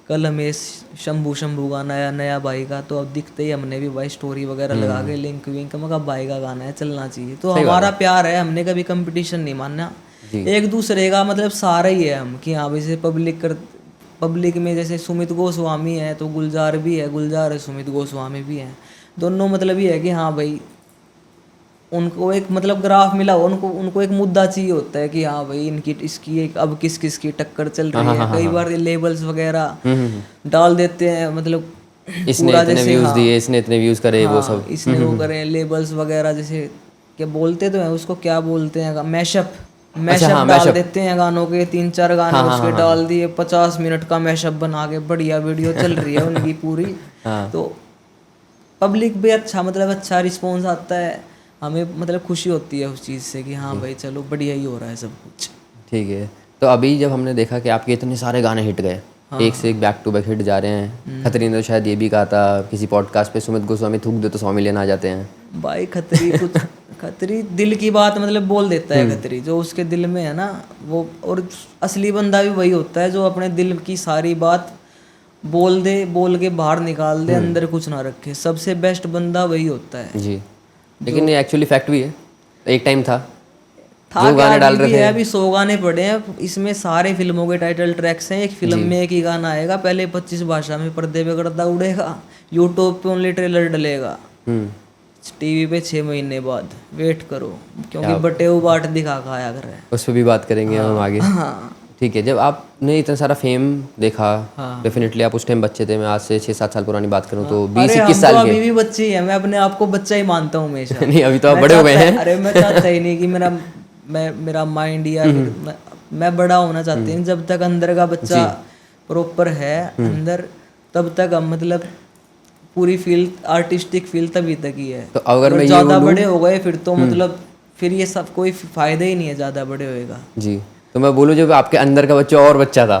कल हमें शंभू गाना आया नया भाई का, तो अब दिखते ही हमने भी भाई स्टोरी वगैरह लगा के लिंक विंक, मगर भाई का गाना है, चलना चाहिए। तो हमारा प्यार है, हमने कभी कंपटीशन नहीं माना, एक दूसरे का मतलब सहारा ही है हम, कि हाँ भाई जैसे पब्लिक में जैसे सुमित गोस्वामी है तो गुलजार भी है, गुलजार है, सुमित गोस्वामी भी है, दोनों मतलब ये है कि हाँ भाई उनको एक मतलब ग्राफ मिला हो, उनको एक मुद्दा चाहिए होता है कि हाँ भाई इसकी एक अब किस की टक्कर चल रही है। कई बार लेबल्स वगैरह डाल देते हैं, मतलब इसने इतने व्यूज दिए, इसने इतने व्यूज करे, वो सब इसने वो करे, लेबल्स वगैरह जैसे क्या बोलते तो हैं उसको, क्या बोलते हैं, मैशअप डाल देते हैं गानों के, 3-4 गाने उसके डाल दिए, 50 मिनट का मैशअप बना के बढ़िया वीडियो चल रही है उनकी पूरी। तो पब्लिक भी अच्छा, मतलब अच्छा रिस्पॉन्स आता है, हमें मतलब खुशी होती है उस चीज़ से कि हाँ भाई चलो बढ़िया ही हो रहा है सब कुछ। ठीक है, तो अभी जब हमने देखा कि आपके इतने सारे गाने हिट गए, एक से एक बैक टू बैक हिट जा रहे हैं, खतरी ने तो शायद ये भी कहा था किसी पॉडकास्ट पे, सुमित गोस्वामी थूक दे तो 100 मिलियन आ जाते हैं। भाई खतरी दिल की बात मतलब बोल देता है, खतरी जो उसके दिल में है ना वो, और असली बंदा भी वही होता है जो अपने दिल की सारी बात बोल के बाहर निकाल दे, अंदर कुछ ना रखे। सबसे बेस्ट बंदा वही होता है जी। लेकिन ये एक्चुअली फैक्ट भी है, एक टाइम था जो गाने डाल रहे थे, अभी 100 गाने पड़े हैं इसमें, सारे फिल्मों के टाइटल ट्रैक्स हैं, एक फिल्म में एक ही गाना आएगा, पहले 25 भाषा में पर्दे पे गर्दा उड़ेगा, यूट्यूब पे ओनली ट्रेलर डलेगा, टीवी पे 6 महीने बाद वेट करो, क्योंकि बटे वो बाट दिखा खाया कर रहे हैं। उस पर भी बात करेंगे हम आगे। ठीक है, जब आपने इतना सारा फेम देखा, हाँ। डेफिनेटली आप उस टाइम बच्चे थे, मैं आज से 6-7 साल पुरानी बात करूँ तो अरे 20-21 हम साल तो के। अभी भी बच्चे ही हैं, मैं अपने आप को बच्चा ही मानता हूँ हमेशा। नहीं, अभी तो आप मैं बड़े हो गए चाहता- हैं। अरे मैं चाहता ही नहीं कि मेरा माइंड या फिर मैं बड़ा होना चाहती हूँ। जब तक अंदर का बच्चा प्रॉपर है अंदर, तब तक हम मतलब पूरी फील्ड आर्टिस्टिक फील्ड तभी तक ही है। तो अगर मैं ये ज़्यादा बोलूं, बड़े हो गए फिर तो मतलब फिर ये सब कोई फायदा ही नहीं है, ज़्यादा बड़े होएगा। जी, तो मैं बोलूँ जब आपके अंदर का बच्चा और बच्चा था,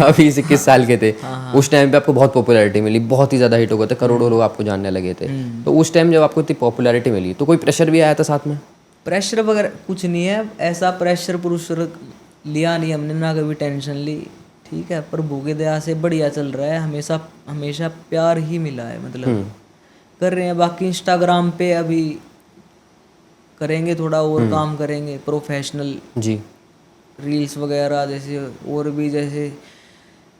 अभी 21 साल के थे, उस टाइम पे आपको बहुत पॉपुलैरिटी मिली, बहुत ही ज़्यादा हिट हो गए थे, करोड़ों लोग आपको जानने लगे थे। तो उस टाइम जब आपको इतनी पॉपुलैरिटी मिली तो कोई प्रेशर भी आया था साथ में? प्रेशर वगैरह कुछ नहीं है, ऐसा प्रेशर पुरुषर लिया नहीं हमने, ना कभी टेंशन ली। ठीक है, प्रभु की दया से बढ़िया चल रहा है, हमेशा हमेशा प्यार ही मिला है, मतलब कर रहे हैं। बाकी इंस्टाग्राम पे अभी करेंगे, थोड़ा और काम करेंगे प्रोफेशनल, जी, रील्स वगैरह जैसे, और भी जैसे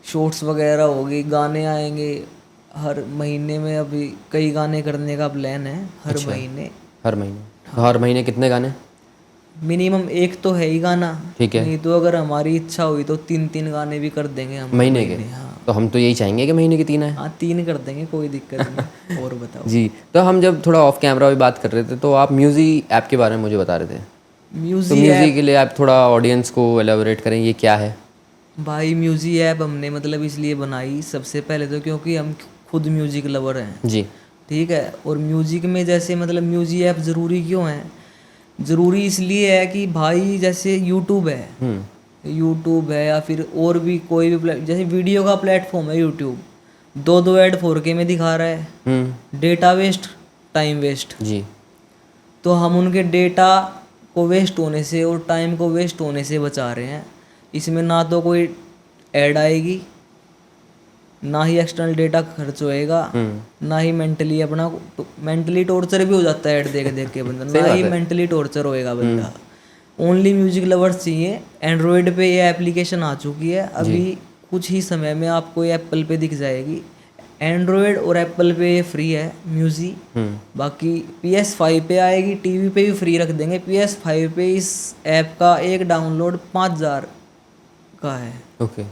शॉर्ट्स वगैरह होगी, गाने आएंगे हर महीने में। अभी कई गाने करने का प्लान है हर महीने। हर महीने? तो हर महीने कितने गाने? मिनिमम एक तो है ही गाना, ठीक है। नहीं तो अगर हमारी इच्छा हुई तो 3-3 गाने भी कर देंगे हम महीने के? हाँ। तो हम तो यही चाहेंगे कि महीने के 3 आए। हाँ 3 कर देंगे, कोई दिक्कत नहीं। और बताओ। जी, तो हम जब थोड़ा ऑफ कैमरा भी बात कर रहे थे तो आप म्यूज़िक ऐप के बारे में मुझे बता रहे थे, तो म्यूजिक म्यूज़िक के लिए आप थोड़ा ऑडियंस को एलाबोरेट करें, ये क्या है? भाई, म्यूजिक ऐप हमने मतलब इसलिए बनाई सबसे पहले तो क्योंकि हम खुद म्यूजिक लवर हैं। जी, ठीक है, और म्यूजिक में जैसे मतलब म्यूजिक ऐप ज़रूरी क्यों है? ज़रूरी इसलिए है कि भाई जैसे यूट्यूब है, यूट्यूब है या फिर और भी कोई भी जैसे वीडियो का प्लेटफॉर्म है यूट्यूब, 2 ऐड 4K में दिखा रहा है, डेटा वेस्ट, टाइम वेस्ट। जी, तो हम उनके डेटा को वेस्ट होने से और टाइम को वेस्ट होने से बचा रहे हैं। इसमें ना तो कोई ऐड आएगी, ना ही एक्सटर्नल डेटा खर्च होएगा, ना ही मेंटली टॉर्चर भी हो जाता है ऐड देख देख के बंदा, ना ही मेंटली टॉर्चर होएगा बंदा। ओनली म्यूजिक लवर्स चाहिए। एंड्रॉयड पे ये एप्लीकेशन आ चुकी है, अभी कुछ ही समय में आपको ये एप्पल पे दिख जाएगी। एंड्रॉयड और एप्पल पे ये फ्री है म्यूजिक। बाकी PS5 पे आएगी, टीवी पे भी फ्री रख देंगे। PS5 पे इस ऐप का एक डाउनलोड 5000 का है। ओके।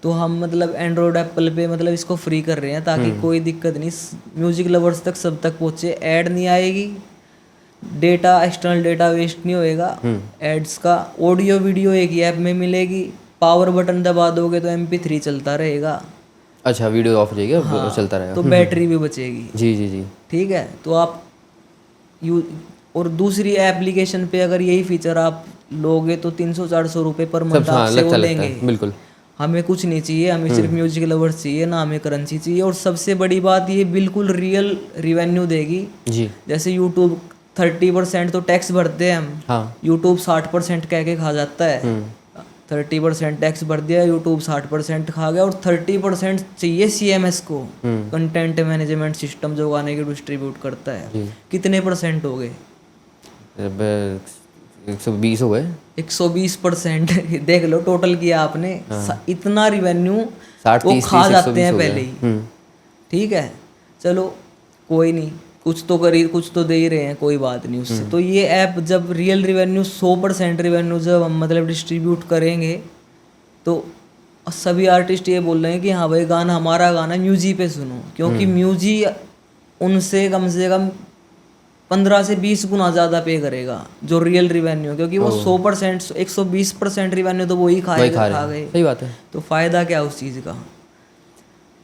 तो हम मतलब एंड्रॉयड एप्पल पे मतलब इसको फ्री कर रहे हैं ताकि कोई दिक्कत नहीं, म्यूजिक लवर्स तक सब तक पहुँचे। ऐड नहीं आएगी, डेटा एक्सटर्नल डेटा वेस्ट नहीं होएगा एड्स का। ऑडियो वीडियो एक ही ऐप में मिलेगी, पावर बटन दबा दोगे तो MP3 चलता रहेगा। अच्छा, वीडियो ऑफ हो जाएगी, अब चलता रहेगा। तो बैटरी भी बचेगी। जी जी जी, ठीक है, तो आप और दूसरी एप्लीकेशन पे अगर यही फीचर आप लोगे तो 300-400 रुपये पर मंथ आपसे वो लेंगे। बिल्कुल। हमें कुछ नहीं चाहिए, हमें सिर्फ म्यूजिक लवर्स चाहिए, ना हमें करेंसी चाहिए। और सबसे बड़ी बात, ये बिल्कुल रियल रिवेन्यू देगी। जी, जैसे यूट्यूब 30% तो टैक्स भरते हैं हम, हाँ, यूट्यूब 60% कह के खा जाता है। 30% टैक्स भर दिया, यूट्यूब 60% खा गया। और 30% चाहिए CMS को, कंटेंट मैनेजमेंट सिस्टम, जो गाने के डिस्ट्रीब्यूट करता है। कितने परसेंट हो गए? 120 हो गए। 120% देख लो, टोटल किया आपने। इतना रिवेन्यू 60, वो 30, खा 30, जाते हैं 120 हो पहले ही। ठीक है, चलो कोई नहीं, कुछ तो दे ही रहे हैं, कोई बात नहीं उससे। तो ये ऐप जब रियल रिवेन्यू 100% रिवेन्यू जब हम मतलब डिस्ट्रीब्यूट करेंगे, तो सभी आर्टिस्ट ये बोल रहे हैं कि हाँ भाई गाना, हमारा गाना म्यूजिक पे सुनो। क्योंकि म्यूजिक उनसे कम से कम 15 से 20 गुना ज़्यादा पे करेगा जो रियल रिवेन्यू, क्योंकि वो 100% 120% रिवेन्यू तो वो ही खा गए। सही बात है। तो फ़ायदा क्या उस चीज़ का?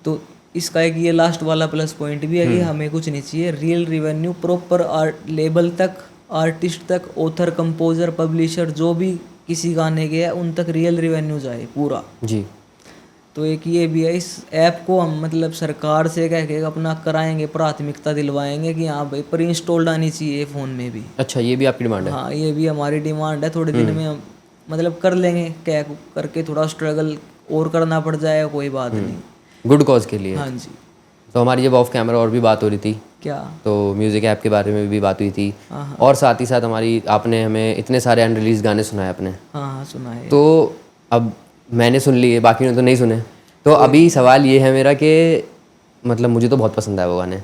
तो इसका एक ये लास्ट वाला प्लस पॉइंट भी है कि हमें कुछ नहीं चाहिए, रियल रिवेन्यू प्रॉपर लेबल तक, आर्टिस्ट तक, ऑथर, कंपोजर, पब्लिशर, जो भी किसी गाने के है उन तक रियल रिवेन्यू जाए पूरा। जी, तो एक ये भी है, इस ऐप को हम मतलब सरकार से कह के अपना कराएंगे, प्राथमिकता दिलवाएंगे कि हाँ भाई प्री इंस्टॉल्ड आनी चाहिए फ़ोन में भी। अच्छा, ये भी आपकी डिमांड है? हाँ, ये भी हमारी डिमांड है। थोड़े दिन में हम मतलब कर लेंगे, क्या करके थोड़ा स्ट्रगल और करना पड़ जाएगा, कोई बात नहीं, गुड कॉज के लिए। हाँ जी। तो हमारी जब ऑफ कैमरा और भी बात हो रही थी, क्या? तो म्यूज़िक ऐप के बारे में भी बात हुई थी, हाँ। और साथ ही साथ हमारी, आपने हमें इतने सारे अनरिलीज गाने सुनाए अपने। हाँ, सुना है। तो अब मैंने सुन लिए, बाकी ने तो नहीं सुने। तो अभी सवाल ये है मेरा कि मतलब मुझे तो बहुत पसंद आया वो गाने,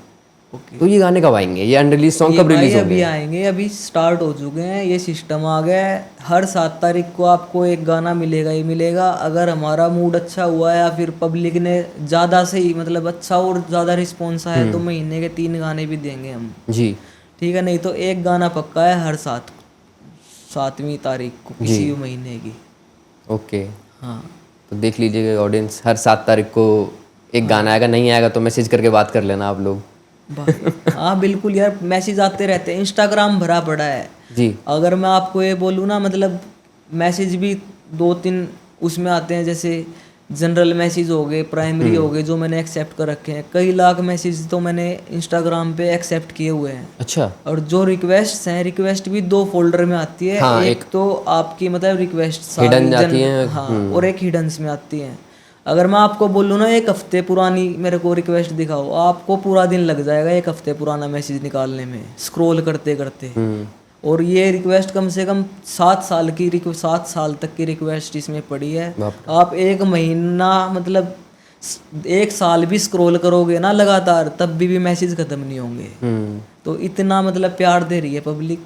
ओके। तो ये गाने कब आएंगे, ये अनरिलीज सॉन्ग कब रिलीज अभी होंगे? आएंगे, अभी स्टार्ट हो चुके हैं, ये सिस्टम आ गया है। हर 7 तारीख को आपको एक गाना मिलेगा ही मिलेगा। अगर हमारा मूड अच्छा हुआ है या फिर पब्लिक ने ज़्यादा से ही मतलब अच्छा और ज़्यादा रिस्पॉन्स आया तो महीने के 3 गाने भी देंगे हम, जी ठीक है। नहीं तो एक गाना पक्का है हर 7वीं तारीख को किसी भी महीने की। ओके, हाँ तो देख लीजिएगा ऑडियंस, हर 7 तारीख को एक गाना आएगा। नहीं आएगा तो मैसेज करके बात कर लेना आप लोग। हाँ बिल्कुल यार, मैसेज आते रहते हैं, इंस्टाग्राम भरा पड़ा है। जी अगर मैं आपको ये बोलूँ ना, मतलब मैसेज भी 2-3 उसमें आते हैं, जैसे जनरल मैसेज हो गए, प्राइमरी हो गए, जो मैंने एक्सेप्ट कर रखे हैं। कई लाख मैसेज तो मैंने इंस्टाग्राम पे एक्सेप्ट किए हुए हैं। अच्छा। और जो रिक्वेस्ट हैं, रिक्वेस्ट भी 2 फोल्डर में आती है। हाँ, एक तो आपकी मतलब रिक्वेस्ट Hidden जाती हैं, हाँ, और एक हिडन्स में आती हैं। अगर मैं आपको बोलूँ ना 1 हफ्ते पुरानी मेरे को रिक्वेस्ट दिखाओ, आपको पूरा दिन लग जाएगा 1 हफ्ते पुराना मैसेज निकालने में, स्क्रॉल करते करते। और ये रिक्वेस्ट कम से कम 7 साल तक की रिक्वेस्ट इसमें पड़ी है। आप 1 महीना मतलब 1 साल भी स्क्रॉल करोगे ना लगातार, तब भी मैसेज खत्म नहीं होंगे। तो इतना मतलब प्यार दे रही है पब्लिक,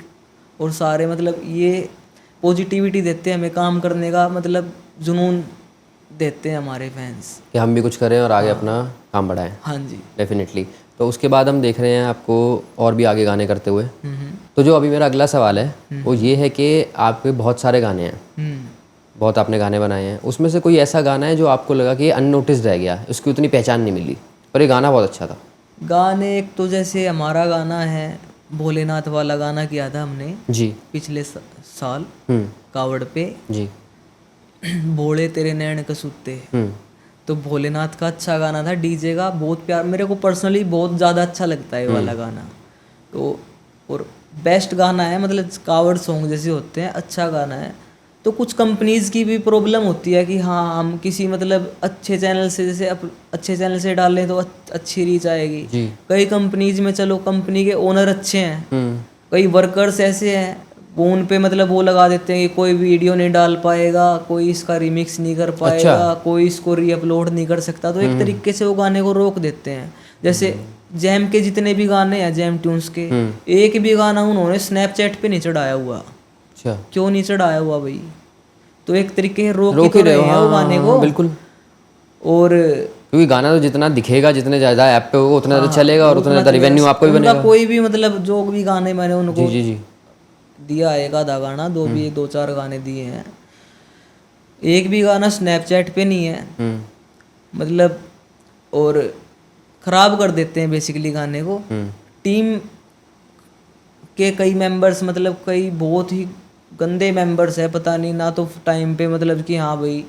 और सारे मतलब ये पॉजिटिविटी देते हैं हमें काम करने का, मतलब जुनून देते हैं हमारे फैंस कि हम भी कुछ करें और आगे अपना काम बढ़ाएं। हाँ जी। डेफिनेटली। तो उसके बाद हम देख रहे हैं आपको और भी आगे गाने करते हुए। तो जो अभी मेरा अगला सवाल है वो ये है कि आपके बहुत सारे गाने हैं, बहुत आपने गाने बनाए हैं, उसमें से कोई ऐसा गाना है जो आपको लगा कि ये अननोटिस्ड रह गया, उसकी उतनी पहचान नहीं मिली, पर ये गाना बहुत अच्छा था? गाने एक तो जैसे हमारा गाना है भोलेनाथ वाला, गाना किया था हमने जी। पिछले साल कावड़ पे, जी। भोले तेरे नैन कसूते। तो भोलेनाथ का अच्छा गाना था, डीजे का बहुत प्यार, मेरे को पर्सनली बहुत ज़्यादा अच्छा लगता है ये वाला गाना। तो और बेस्ट गाना है, मतलब कावड़ सॉन्ग जैसे होते हैं, अच्छा गाना है। तो कुछ कंपनीज की भी प्रॉब्लम होती है कि हाँ हम किसी मतलब अच्छे चैनल से, जैसे अच्छे चैनल से डाल लें तो अच्छी रीच आएगी। कई कंपनीज में चलो कंपनी के ओनर अच्छे हैं, कई वर्कर्स ऐसे हैं वो उन पे मतलब वो लगा देते हैं कि कोई वीडियो नहीं डाल पाएगा, कोई इसका रिमिक्स नहीं कर पाएगा, कोई इसको रीअपलोड नहीं कर सकता। तो एक तरीके से वो गाने को रोक देते हैं। जैसे जैम के जितने भी गाने हैं, जैम ट्यून्स के, एक भी गाना उन्होंने स्नैपचैट पे नहीं चढ़ाया हुआ। अच्छा। क्यों नहीं चढ़ाया हुआ भाई? तो एक तरीके से रोक ही रहे हैं वो गाने को। बिल्कुल। और क्योंकि गाना तो जितना दिखेगा, जितने ज़्यादा ऐप पे होगा उतना ज़्यादा चलेगा और उतना ज़्यादा रिवेन्यू आपको भी बनेगा। कोई भी मतलब जो भी गाने मैंने उनको जी जी दिया, 1-आधा गाना, 2-4 गाने दिए हैं, एक भी गाना स्नैपचैट पे नहीं है मतलब, और ख़राब कर देते हैं बेसिकली गाने को। टीम के कई मेंबर्स मतलब कई बहुत ही गंदे मेंबर्स है, पता नहीं ना तो टाइम पे मतलब कि हाँ भाई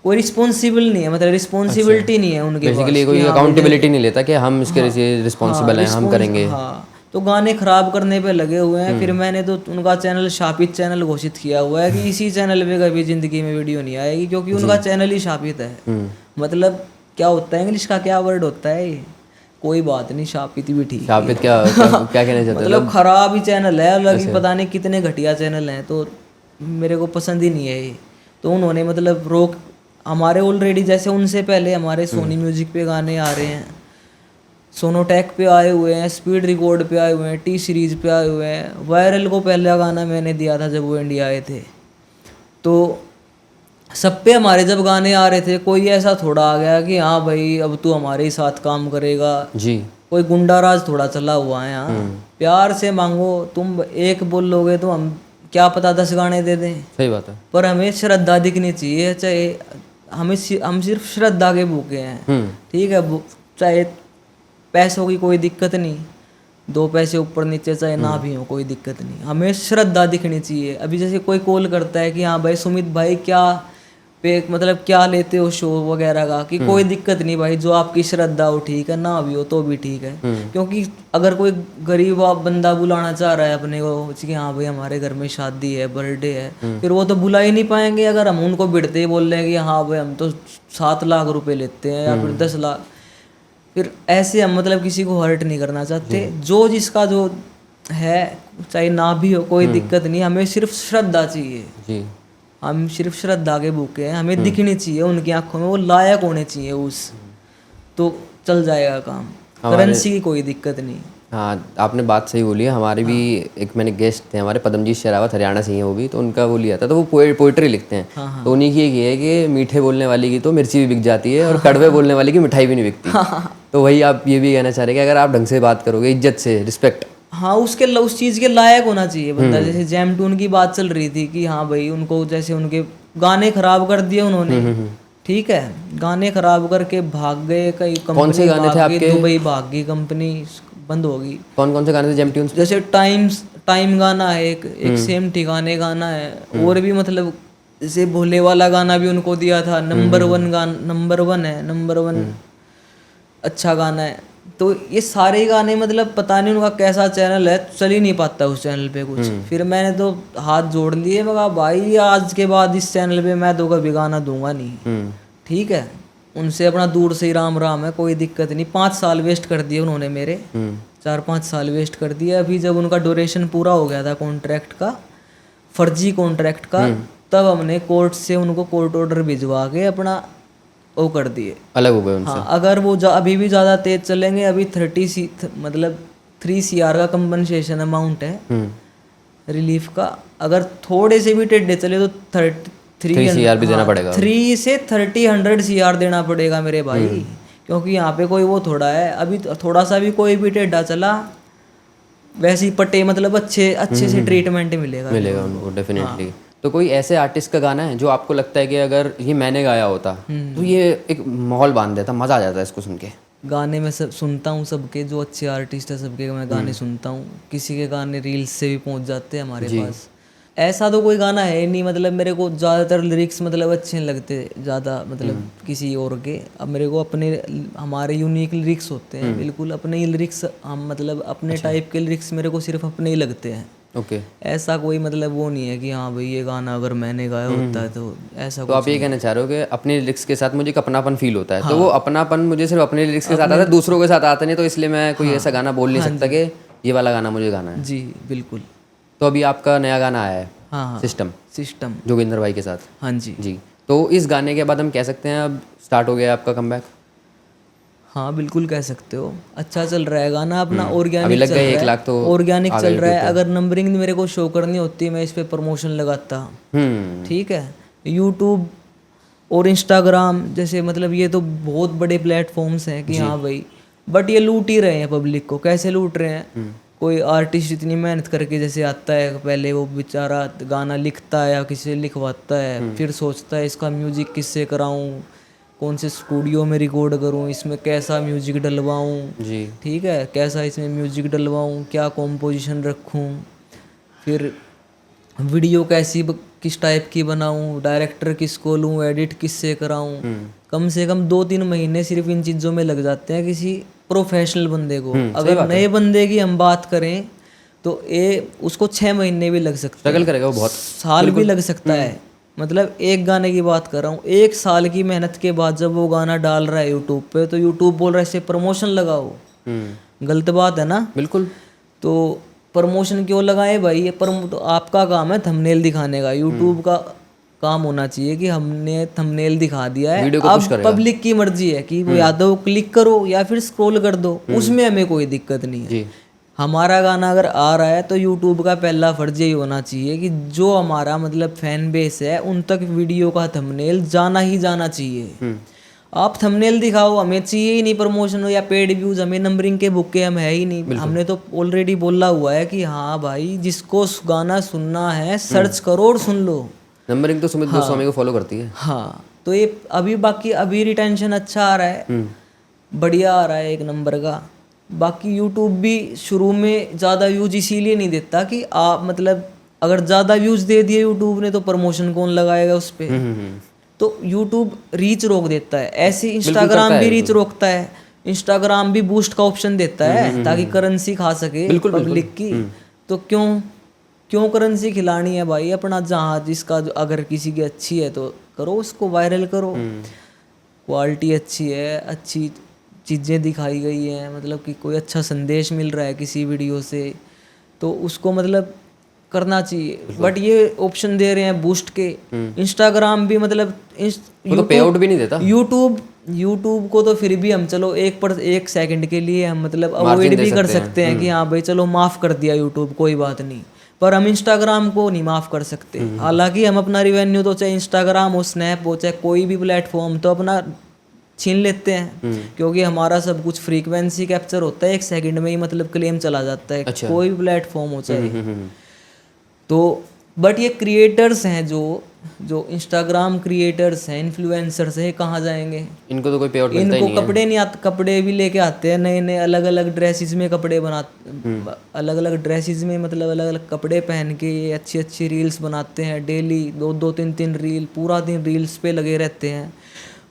कोई रिस्पॉन्सिबल नहीं है, मतलब रिस्पॉन्सिबिलिटी नहीं है उनके पास, बेसिकली कोई अकाउंटेबिलिटी नहीं लेता कि हम इसके रिस्पॉन्सिबल हैं, हम करेंगे। हाँ, तो गाने खराब करने पे लगे हुए हैं। फिर मैंने तो उनका चैनल शापित चैनल घोषित किया हुआ है कि इसी चैनल पे कभी जिंदगी में वीडियो नहीं आएगी, क्योंकि उनका चैनल ही शापित है। मतलब क्या होता है, इंग्लिश का क्या वर्ड होता है ये? कोई बात नहीं, शापित भी ठीक है। शापित क्या कहना चाहते हैं? मतलब खराब ही चैनल है, अलग पता नहीं कितने घटिया चैनल हैं, तो मेरे को पसंद ही नहीं है ये। तो उन्होंने मतलब रोक, हमारे ऑलरेडी जैसे उनसे पहले हमारे सोनी म्यूजिक पे गाने आ रहे हैं, सोनोटेक पे आए हुए हैं, स्पीड रिकॉर्ड पे आए हुए हैं, टी सीरीज पे आए हुए हैं। वायरल को पहला गाना मैंने दिया था जब वो इंडिया आए थे। तो सब पे हमारे जब गाने आ रहे थे, कोई ऐसा थोड़ा आ गया कि हाँ भाई अब तू हमारे ही साथ काम करेगा जी। कोई गुंडा राज थोड़ा चला हुआ है यहाँ। प्यार से मांगो, तुम एक बोलोगे तो हम क्या पता 10 गाने दे दें। सही बात है। पर हमें श्रद्धा दिखनी चाहिए, चाहे हम सिर्फ श्रद्धा के भूखे हैं, ठीक है। चाहे पैसों की कोई दिक्कत नहीं, 2 पैसे ऊपर नीचे चाहे ना भी हो कोई दिक्कत नहीं, हमें श्रद्धा दिखनी चाहिए। अभी जैसे कोई कॉल करता है कि हाँ भाई सुमित भाई क्या पे मतलब क्या लेते हो शो वगैरह का, कि कोई दिक्कत नहीं भाई, जो आपकी श्रद्धा हो ठीक है, ना भी हो तो भी ठीक है। क्योंकि अगर कोई गरीब बंदा बुलाना चाह रहा है अपने को कि हाँ भाई हमारे घर में शादी है, बर्थडे है, फिर वो तो बुला ही नहीं पाएंगे अगर हम उनको बिड़ते ही बोल रहे हैं कि हाँ भाई हम तो 7 लाख रुपए लेते हैं या फिर 10 लाख। फिर ऐसे हम मतलब किसी को हर्ट नहीं करना चाहते। जो जिसका जो है चाहे ना भी हो कोई दिक्कत नहीं, हमें सिर्फ श्रद्धा चाहिए जी। हम सिर्फ श्रद्धा के भूखे हैं, हमें दिखनी चाहिए उनकी आंखों में, वो लायक होने चाहिए उस, तो चल जाएगा काम। करेंसी की कोई दिक्कत नहीं। हाँ, आपने बात सही बोली है। हमारे भी एक मैंने गेस्ट थे हमारे, पद्मजीत शेरावत, हरियाणा से ही हैं वो भी, तो उनका वो लिया था, तो वो पोइट्री लिखते हैं। तो उन्हीं की एक ये है कि मीठे बोलने वाली की तो मिर्ची भी बिक जाती है और कड़वे बोलने वाली की मिठाई भी नहीं बिकती। तो वही आप ये भी कहना चाह रहे हैं कि अगर आप ढंग से बात करोगे, इज्जत से, रिस्पेक्ट, हाँ उस चीज के लायक होना चाहिए बंदा। जैसे जैम टून की बात चल रही थी कि हाँ भाई उनको जैसे उनके गाने खराब कर दिए उन्होंने, ठीक है, गाने खराब करके भाग गए, कई कौन से कंपनी गाने थे भाग गई, आपके? दुबई भाग गई, कंपनी बंद हो गई। कौन कौन से गाने थे जेम ट्यून्स? जैसे टाइम गाना है, एक सेम ठिकाने गाना है, और भी मतलब जैसे भोले वाला गाना भी उनको दिया था। नंबर वन अच्छा गाना है। तो ये सारे गाने मतलब पता नहीं उनका कैसा चैनल है, चल ही नहीं पाता उस चैनल पे कुछ। फिर मैंने तो हाथ जोड़ लिए, मैं कहा भाई आज के बाद इस चैनल पे मैं तो कभी गाना दूंगा नहीं, ठीक है। उनसे अपना दूर से ही राम राम है, कोई दिक्कत नहीं। 5 साल वेस्ट कर दिए उन्होंने मेरे, 4-5 साल वेस्ट कर दिया। अभी जब उनका ड्यूरेशन पूरा हो गया था कॉन्ट्रैक्ट का, फर्जी कॉन्ट्रैक्ट का, तब हमने कोर्ट से उनको कोर्ट ऑर्डर भिजवा के अपना वो कर दिए, अलग हो गए उनसे। हाँ, अगर वो अभी भी ज़्यादा तेज चलेंगे, अभी 3 CR का कंपनसेशन अमाउंट है रिलीफ का। अगर थोड़े से भी टेढ़े चले तो 3 CR भी देना पड़ेगा। 3 से 100 CR देना पड़ेगा मेरे भाई, क्योंकि यहाँ पे कोई वो थोड़ा है। अभी थोड़ा सा भी कोई भी टेढ़ा चला वैसे ही पटे, मतलब अच्छे से ट्रीटमेंट मिलेगा उनको डेफिनेटली। तो कोई ऐसे आर्टिस्ट का गाना है जो आपको लगता है कि अगर ये मैंने गाया होता तो ये एक माहौल बांध देता, मज़ा आ जाता है इसको सुन के? गाने में सब सुनता हूँ, सबके जो अच्छे आर्टिस्ट है सबके मैं गाने सुनता हूँ। किसी के गाने रील्स से भी पहुँच जाते हैं हमारे पास। ऐसा तो कोई गाना है नहीं, मतलब मेरे को ज़्यादातर लिरिक्स मतलब अच्छे नहीं लगते ज़्यादा, मतलब किसी और के। अब मेरे को हमारे यूनिक लिरिक्स होते हैं, बिल्कुल अपने ही लिरिक्स, हम मतलब अपने टाइप के लिरिक्स मेरे को सिर्फ अपने ही लगते हैं। ओके। ऐसा कोई मतलब वो नहीं है कि हाँ भाई ये गाना अगर मैंने गाया होता है तो ऐसा। तो आप ये कहना चाह रहे हो कि अपने लिरिक्स के साथ मुझे एक अपनापन फील होता है, तो वो अपनापन मुझे सिर्फ अपने लिरिक्स के साथ आता है, दूसरों के साथ आता नहीं, तो इसलिए मैं कोई ऐसा गाना बोल नहीं सकता कि ये वाला गाना मुझे गाना है। जी बिल्कुल। तो अभी आपका नया गाना आया है, हाँ, सिस्टम जोगिंदर भाई के साथ। हाँ जी जी, तो इस गाने के बाद हम कह सकते हैं अब स्टार्ट हो गया आपका कमबैक? हाँ बिल्कुल कह सकते हो। अच्छा चल रहा है गाना अपना, ऑर्गेनिक अभी लग चल गए रहा 1 है, लाख तो ऑर्गेनिक चल रहा है। अगर नंबरिंग मेरे को शो करनी होती मैं इस पे प्रमोशन लगाता, ठीक है। यूट्यूब और इंस्टाग्राम जैसे मतलब ये तो बहुत बड़े प्लेटफॉर्म्स हैं कि हाँ भाई, बट ये लूट ही रहे हैं पब्लिक को। कैसे लूट रहे हैं? कोई आर्टिस्ट इतनी मेहनत करके जैसे आता है, पहले वो बेचारा गाना लिखता है या किसी से लिखवाता है, फिर सोचता है इसका म्यूजिक किससे कराऊं, कौन से स्टूडियो में रिकॉर्ड करूं, इसमें कैसा म्यूजिक डलवाऊं जी, ठीक है, कैसा इसमें म्यूजिक डलवाऊं, क्या कॉम्पोजिशन रखूं, फिर वीडियो किस टाइप की बनाऊं, डायरेक्टर किसको लूं, एडिट किससे कराऊं। कम से कम 2-3 महीने सिर्फ इन चीज़ों में लग जाते हैं किसी प्रोफेशनल बंदे को। अगर नए बंदे की हम बात करें तो उसको 6 महीने भी लग सकते हैं, स्ट्रगल करेगा वो बहुत, साल भी लग सकता है। मतलब एक गाने की बात कर रहा हूँ, 1 साल की मेहनत के बाद जब वो गाना डाल रहा है यूट्यूब पे, तो यूट्यूब बोल रहा है इसे प्रमोशन लगाओ। गलत बात है ना? बिल्कुल। तो प्रमोशन क्यों लगाए भाई? ये तो आपका काम है थंबनेल दिखाने का, यूट्यूब का काम होना चाहिए कि हमने थंबनेल दिखा दिया है, अब पब्लिक की मर्जी है कि वो या तो क्लिक करो या फिर स्क्रॉल कर दो, उसमें हमें कोई दिक्कत नहीं है। हमारा गाना अगर आ रहा है तो यूट्यूब का पहला फर्ज यही होना चाहिए कि जो हमारा मतलब फैन बेस है उन तक वीडियो का थंबनेल जाना ही जाना चाहिए। आप थंबनेल दिखाओ, हमें चाहिए ही नहीं प्रमोशन हो या पेड व्यूज, हमें नंबरिंग के बुक के हम है ही नहीं। हमने तो ऑलरेडी बोला हुआ है कि हाँ भाई जिसको गाना सुनना है सर्च करो और सुन लो। नंबरिंग तो सुमित गोस्वामी को फॉलो करती है। हाँ, तो ये अभी रिटेंशन अच्छा आ रहा है, बढ़िया आ रहा है 1 नंबर का। बाकी यूट्यूब भी शुरू में ज़्यादा व्यूज इसीलिए नहीं देता कि आप मतलब अगर ज़्यादा व्यूज दे दिए यूट्यूब ने तो प्रमोशन कौन लगाएगा उस पर, तो यूट्यूब रीच रोक देता है। ऐसे इंस्टाग्राम भी रीच रोकता है, इंस्टाग्राम भी बूस्ट का ऑप्शन देता है ताकि करेंसी खा सके पब्लिक की। तो क्यों करेंसी खिलानी है भाई? अपना जहाँ जिसका अगर किसी की अच्छी है तो करो, उसको वायरल करो, क्वालिटी अच्छी है, अच्छी चीज़ें दिखाई गई हैं, मतलब कि कोई अच्छा संदेश मिल रहा है किसी वीडियो से तो उसको मतलब करना चाहिए। बट ये ऑप्शन दे रहे हैं बूस्ट के, इंस्टाग्राम भी मतलब तो पे आउट भी नहीं देता। यूट्यूब यूट्यूब को तो फिर भी हम चलो एक सेकंड के लिए हम मतलब Margin अवॉइड दे भी कर सकते हैं। सकते हैं कि हाँ भाई चलो माफ़ कर दिया यूट्यूब, कोई बात नहीं। पर हम इंस्टाग्राम को नहीं माफ़ कर सकते। हालांकि हम अपना रिवेन्यू तो चाहे इंस्टाग्राम हो, स्नैप हो, चाहे कोई भी प्लेटफॉर्म, तो अपना छीन लेते हैं, क्योंकि हमारा सब कुछ फ्रीक्वेंसी कैप्चर होता है, एक सेकंड में ही मतलब क्लेम चला जाता है। अच्छा। कोई भी प्लेटफॉर्म हो चाहे। तो बट ये क्रिएटर्स हैं जो इंस्टाग्राम क्रिएटर्स हैं, इन्फ्लुएंसर्स हैं, कहाँ जाएंगे? इनको तो कोई पे आउट मिलता ही इनको नहीं है। कपड़े नहीं आते, कपड़े भी लेके आते हैं नए नए, अलग अलग ड्रेसेस में कपड़े अलग अलग ड्रेसेस में मतलब अलग अलग कपड़े पहन के ये अच्छी अच्छी रील्स बनाते हैं। डेली 2-2 3-3 रील, पूरा दिन रील्स पे लगे रहते हैं।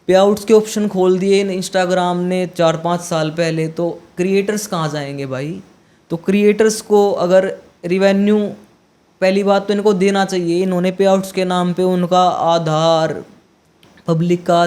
पे आउट्स के ऑप्शन खोल दिए इंस्टाग्राम ने 4-5 साल पहले, तो क्रिएटर्स कहाँ जाएंगे भाई? तो क्रिएटर्स को अगर रिवेन्यू, पहली बात तो इनको देना चाहिए। इन्होंने पे आउट्स के नाम पे उनका आधार, पब्लिक का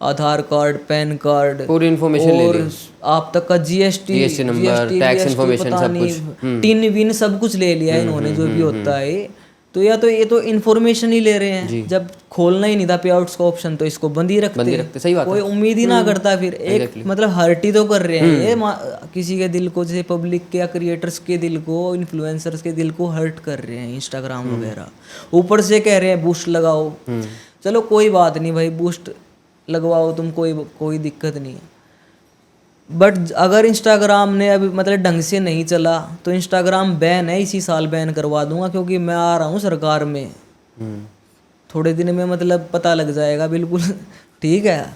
आधार कार्ड, पैन कार्ड, पूरी इन्फॉर्मेशन ले ली। और आप तक का जीएसटी नंबर, टैक्स इन्फॉर्मेशन, सब कुछ। टिन विन सब कुछ ले लिया इन्होंने, जो भी होता है। तो ये तो इन्फॉर्मेशन ही ले रहे हैं। जब खोलना ही नहीं था पे आउट्स का ऑप्शन, तो इसको बंद ही रखते। सही बात है। कोई उम्मीद ही ना करता फिर। एक मतलब हर्ट ही तो कर रहे हैं ये किसी के दिल को, जैसे पब्लिक के या क्रिएटर्स के दिल को, इन्फ्लुएंसर्स के दिल को हर्ट कर रहे हैं इंस्टाग्राम वगैरह। ऊपर से कह रहे हैं बूस्ट लगाओ। चलो कोई बात नहीं भाई, बूस्ट लगवाओ तुम, कोई दिक्कत नहीं है। बट अगर इंस्टाग्राम ने अभी मतलब ढंग से नहीं चला तो इंस्टाग्राम बैन है, इसी साल बैन करवा दूंगा, क्योंकि मैं आ रहा हूँ सरकार में। थोड़े दिन में मतलब पता लग जाएगा बिल्कुल। ठीक है,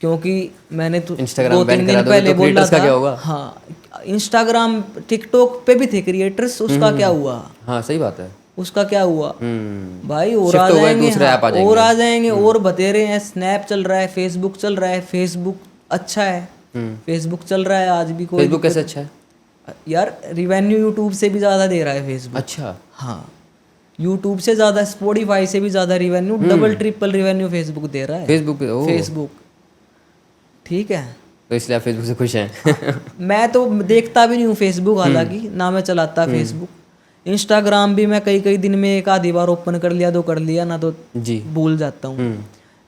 क्योंकि मैंने तो Instagram 2-3 बैन करा दिन दोगे पहले तो बोला creators का था। क्या होगा? हाँ, इंस्टाग्राम, टिकटॉक पे भी थे क्रिएटर्स, उसका क्या हुआ? हाँ सही बात है। उसका क्या हुआ भाई? और Shift आ हो गए, जाएंगे, दूसरे ऐप आ जाएंगे। और आ जाएंगे, और बतेरे हैं। स्नैप चल रहा है, फेसबुक चल रहा है। फेसबुक अच्छा है, फेसबुक चल रहा है आज भी। कोई फेसबुक कैसे अच्छा है? यार रिवेन्यू यूट्यूब से भी ज़्यादा दे रहा है फेसबुक। अच्छा। हाँ, यूट्यूब से ज़्यादा, स्पॉटिफाई से भी ज़्यादा revenue, double triple revenue Facebook दे रहा है। फेसबुक पे? ओह। फेसबुक, ठीक है। तो इसलिए आप फेसबुक से खुश हैं? मैं तो देखता भी नहीं हूँ फेसबुक, हालांकि ना मैं चलाता फेसबुक। इंस्टाग्राम भी मैं कई दिन में एक आधी बार ओपन कर लिया तो कर लिया, ना तो जी। भूल जाता हूँ।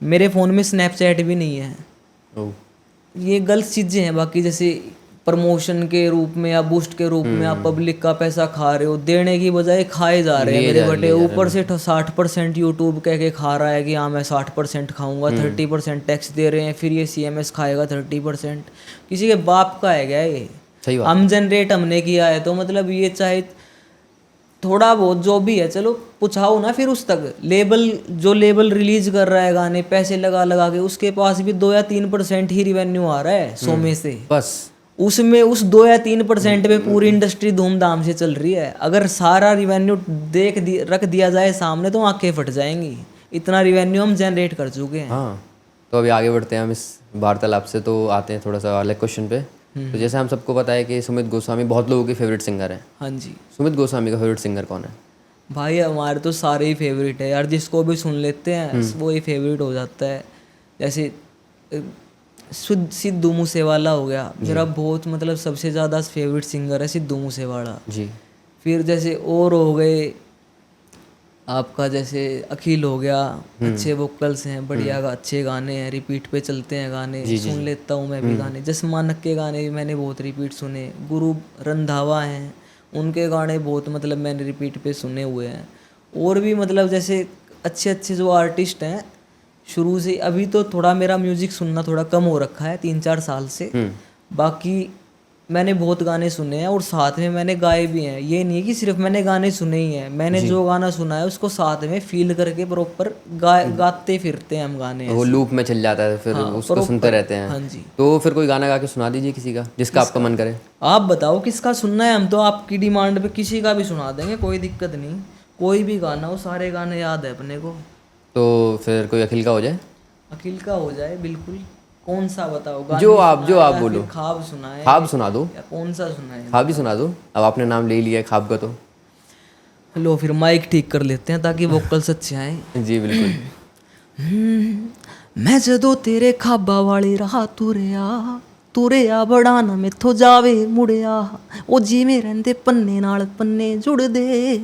मेरे फ़ोन में स्नैपचैट भी नहीं है। ओह। ये गलत चीज़ें हैं। बाकी जैसे प्रमोशन के रूप में या बूस्ट के रूप में आप पब्लिक का पैसा खा रहे हो, देने की बजाय खाए जा रहे हैं मेरे बटे। ऊपर से 60% यूट्यूब कह के खा रहा है कि हाँ मैं 60% खाऊंगा, 30% टैक्स दे रहे हैं, फिर ये CMS खाएगा 30%। किसी के बाप का है क्या ये? सही बात। हम जनरेट हमने किया है, तो मतलब ये चाहे थोड़ा बहुत जो भी है, चलो पुछाओ ना फिर उस तक। लेबल रिलीज कर रहा है गाने, पैसे लगा लगा के, उसके पास भी 2 या 3% ही रिवेन्यू आ रहा है 100 में से। बस उसमें उस 2 या 3% पे पूरी इंडस्ट्री धूमधाम से चल रही है। अगर सारा रिवेन्यू रख दिया जाए सामने तो आंखें फट जाएंगी। इतना रिवेन्यू हम जनरेट कर चुके हैं। हाँ, तो अभी आगे बढ़ते हैं हम इस वार्तालाप से। तो आते हैं थोड़ा सा अलग क्वेश्चन पे। तो जैसे हम सबको पता है कि सुमित गोस्वामी बहुत लोगों के फेवरेट सिंगर हैं। हाँ जी। सुमित गोस्वामी का फेवरेट सिंगर कौन है? भाई हमारे तो सारे ही फेवरेट है यार, जिसको भी सुन लेते हैं वो ही फेवरेट हो जाता है। जैसे सिद्धू मूसेवाला हो गया, मेरा बहुत मतलब सबसे ज़्यादा फेवरेट सिंगर है सिद्धू मूसेवाला जी। फिर जैसे और हो गए आपका, जैसे अखिल हो गया, अच्छे वोकल्स हैं, बढ़िया अच्छे गाने हैं, रिपीट पे चलते हैं गाने, सुन लेता हूँ मैं भी गाने। जैसे मानक के गाने भी मैंने बहुत रिपीट सुने। गुरु रंधावा हैं, उनके गाने बहुत मतलब मैंने रिपीट पे सुने हुए हैं। और भी मतलब जैसे अच्छे अच्छे जो आर्टिस्ट हैं शुरू से, अभी तो थोड़ा मेरा म्यूज़िक सुनना थोड़ा कम हो रखा है 3-4 साल से। बाकी मैंने बहुत गाने सुने हैं और साथ में मैंने गाए भी हैं। ये नहीं कि सिर्फ मैंने गाने सुने ही हैं, मैंने जो गाना सुना है उसको साथ में फील करके प्रॉपर गाते फिरते हैं हम गाने। वो लूप में चल जाता है, फिर उसको सुनते रहते हैं। हाँ जी। तो फिर कोई गाना गा के सुना दीजिए किसी का, जिसका आपका मन करे। आप बताओ किसका सुनना है, हम तो आपकी डिमांड पे किसी का भी सुना देंगे, कोई दिक्कत नहीं। कोई भी गाना हो, सारे गाने याद है अपने को। तो फिर कोई अखिल का हो जाए? अखिल का हो जाए बिल्कुल। कौन सा बताओ? जो आप बोलो। ख्वाब सुना है? ख्वाब सुना दो। या कौन सा सुना है? ख्वाब ही सुना दो। अब आपने नाम ले लिया है ख्वाब का, तो लो फिर माइक ठीक कर लेते हैं ताकि वोकल्स अच्छे आए। जी बिल्कुल। मैं जदों तेरे खाबा वाली राह तुरिया बड़ा ना मैथों जावे मुड़िया, ओ जिवें रहिंदे पन्ने नाल पन्ने जुड़दे,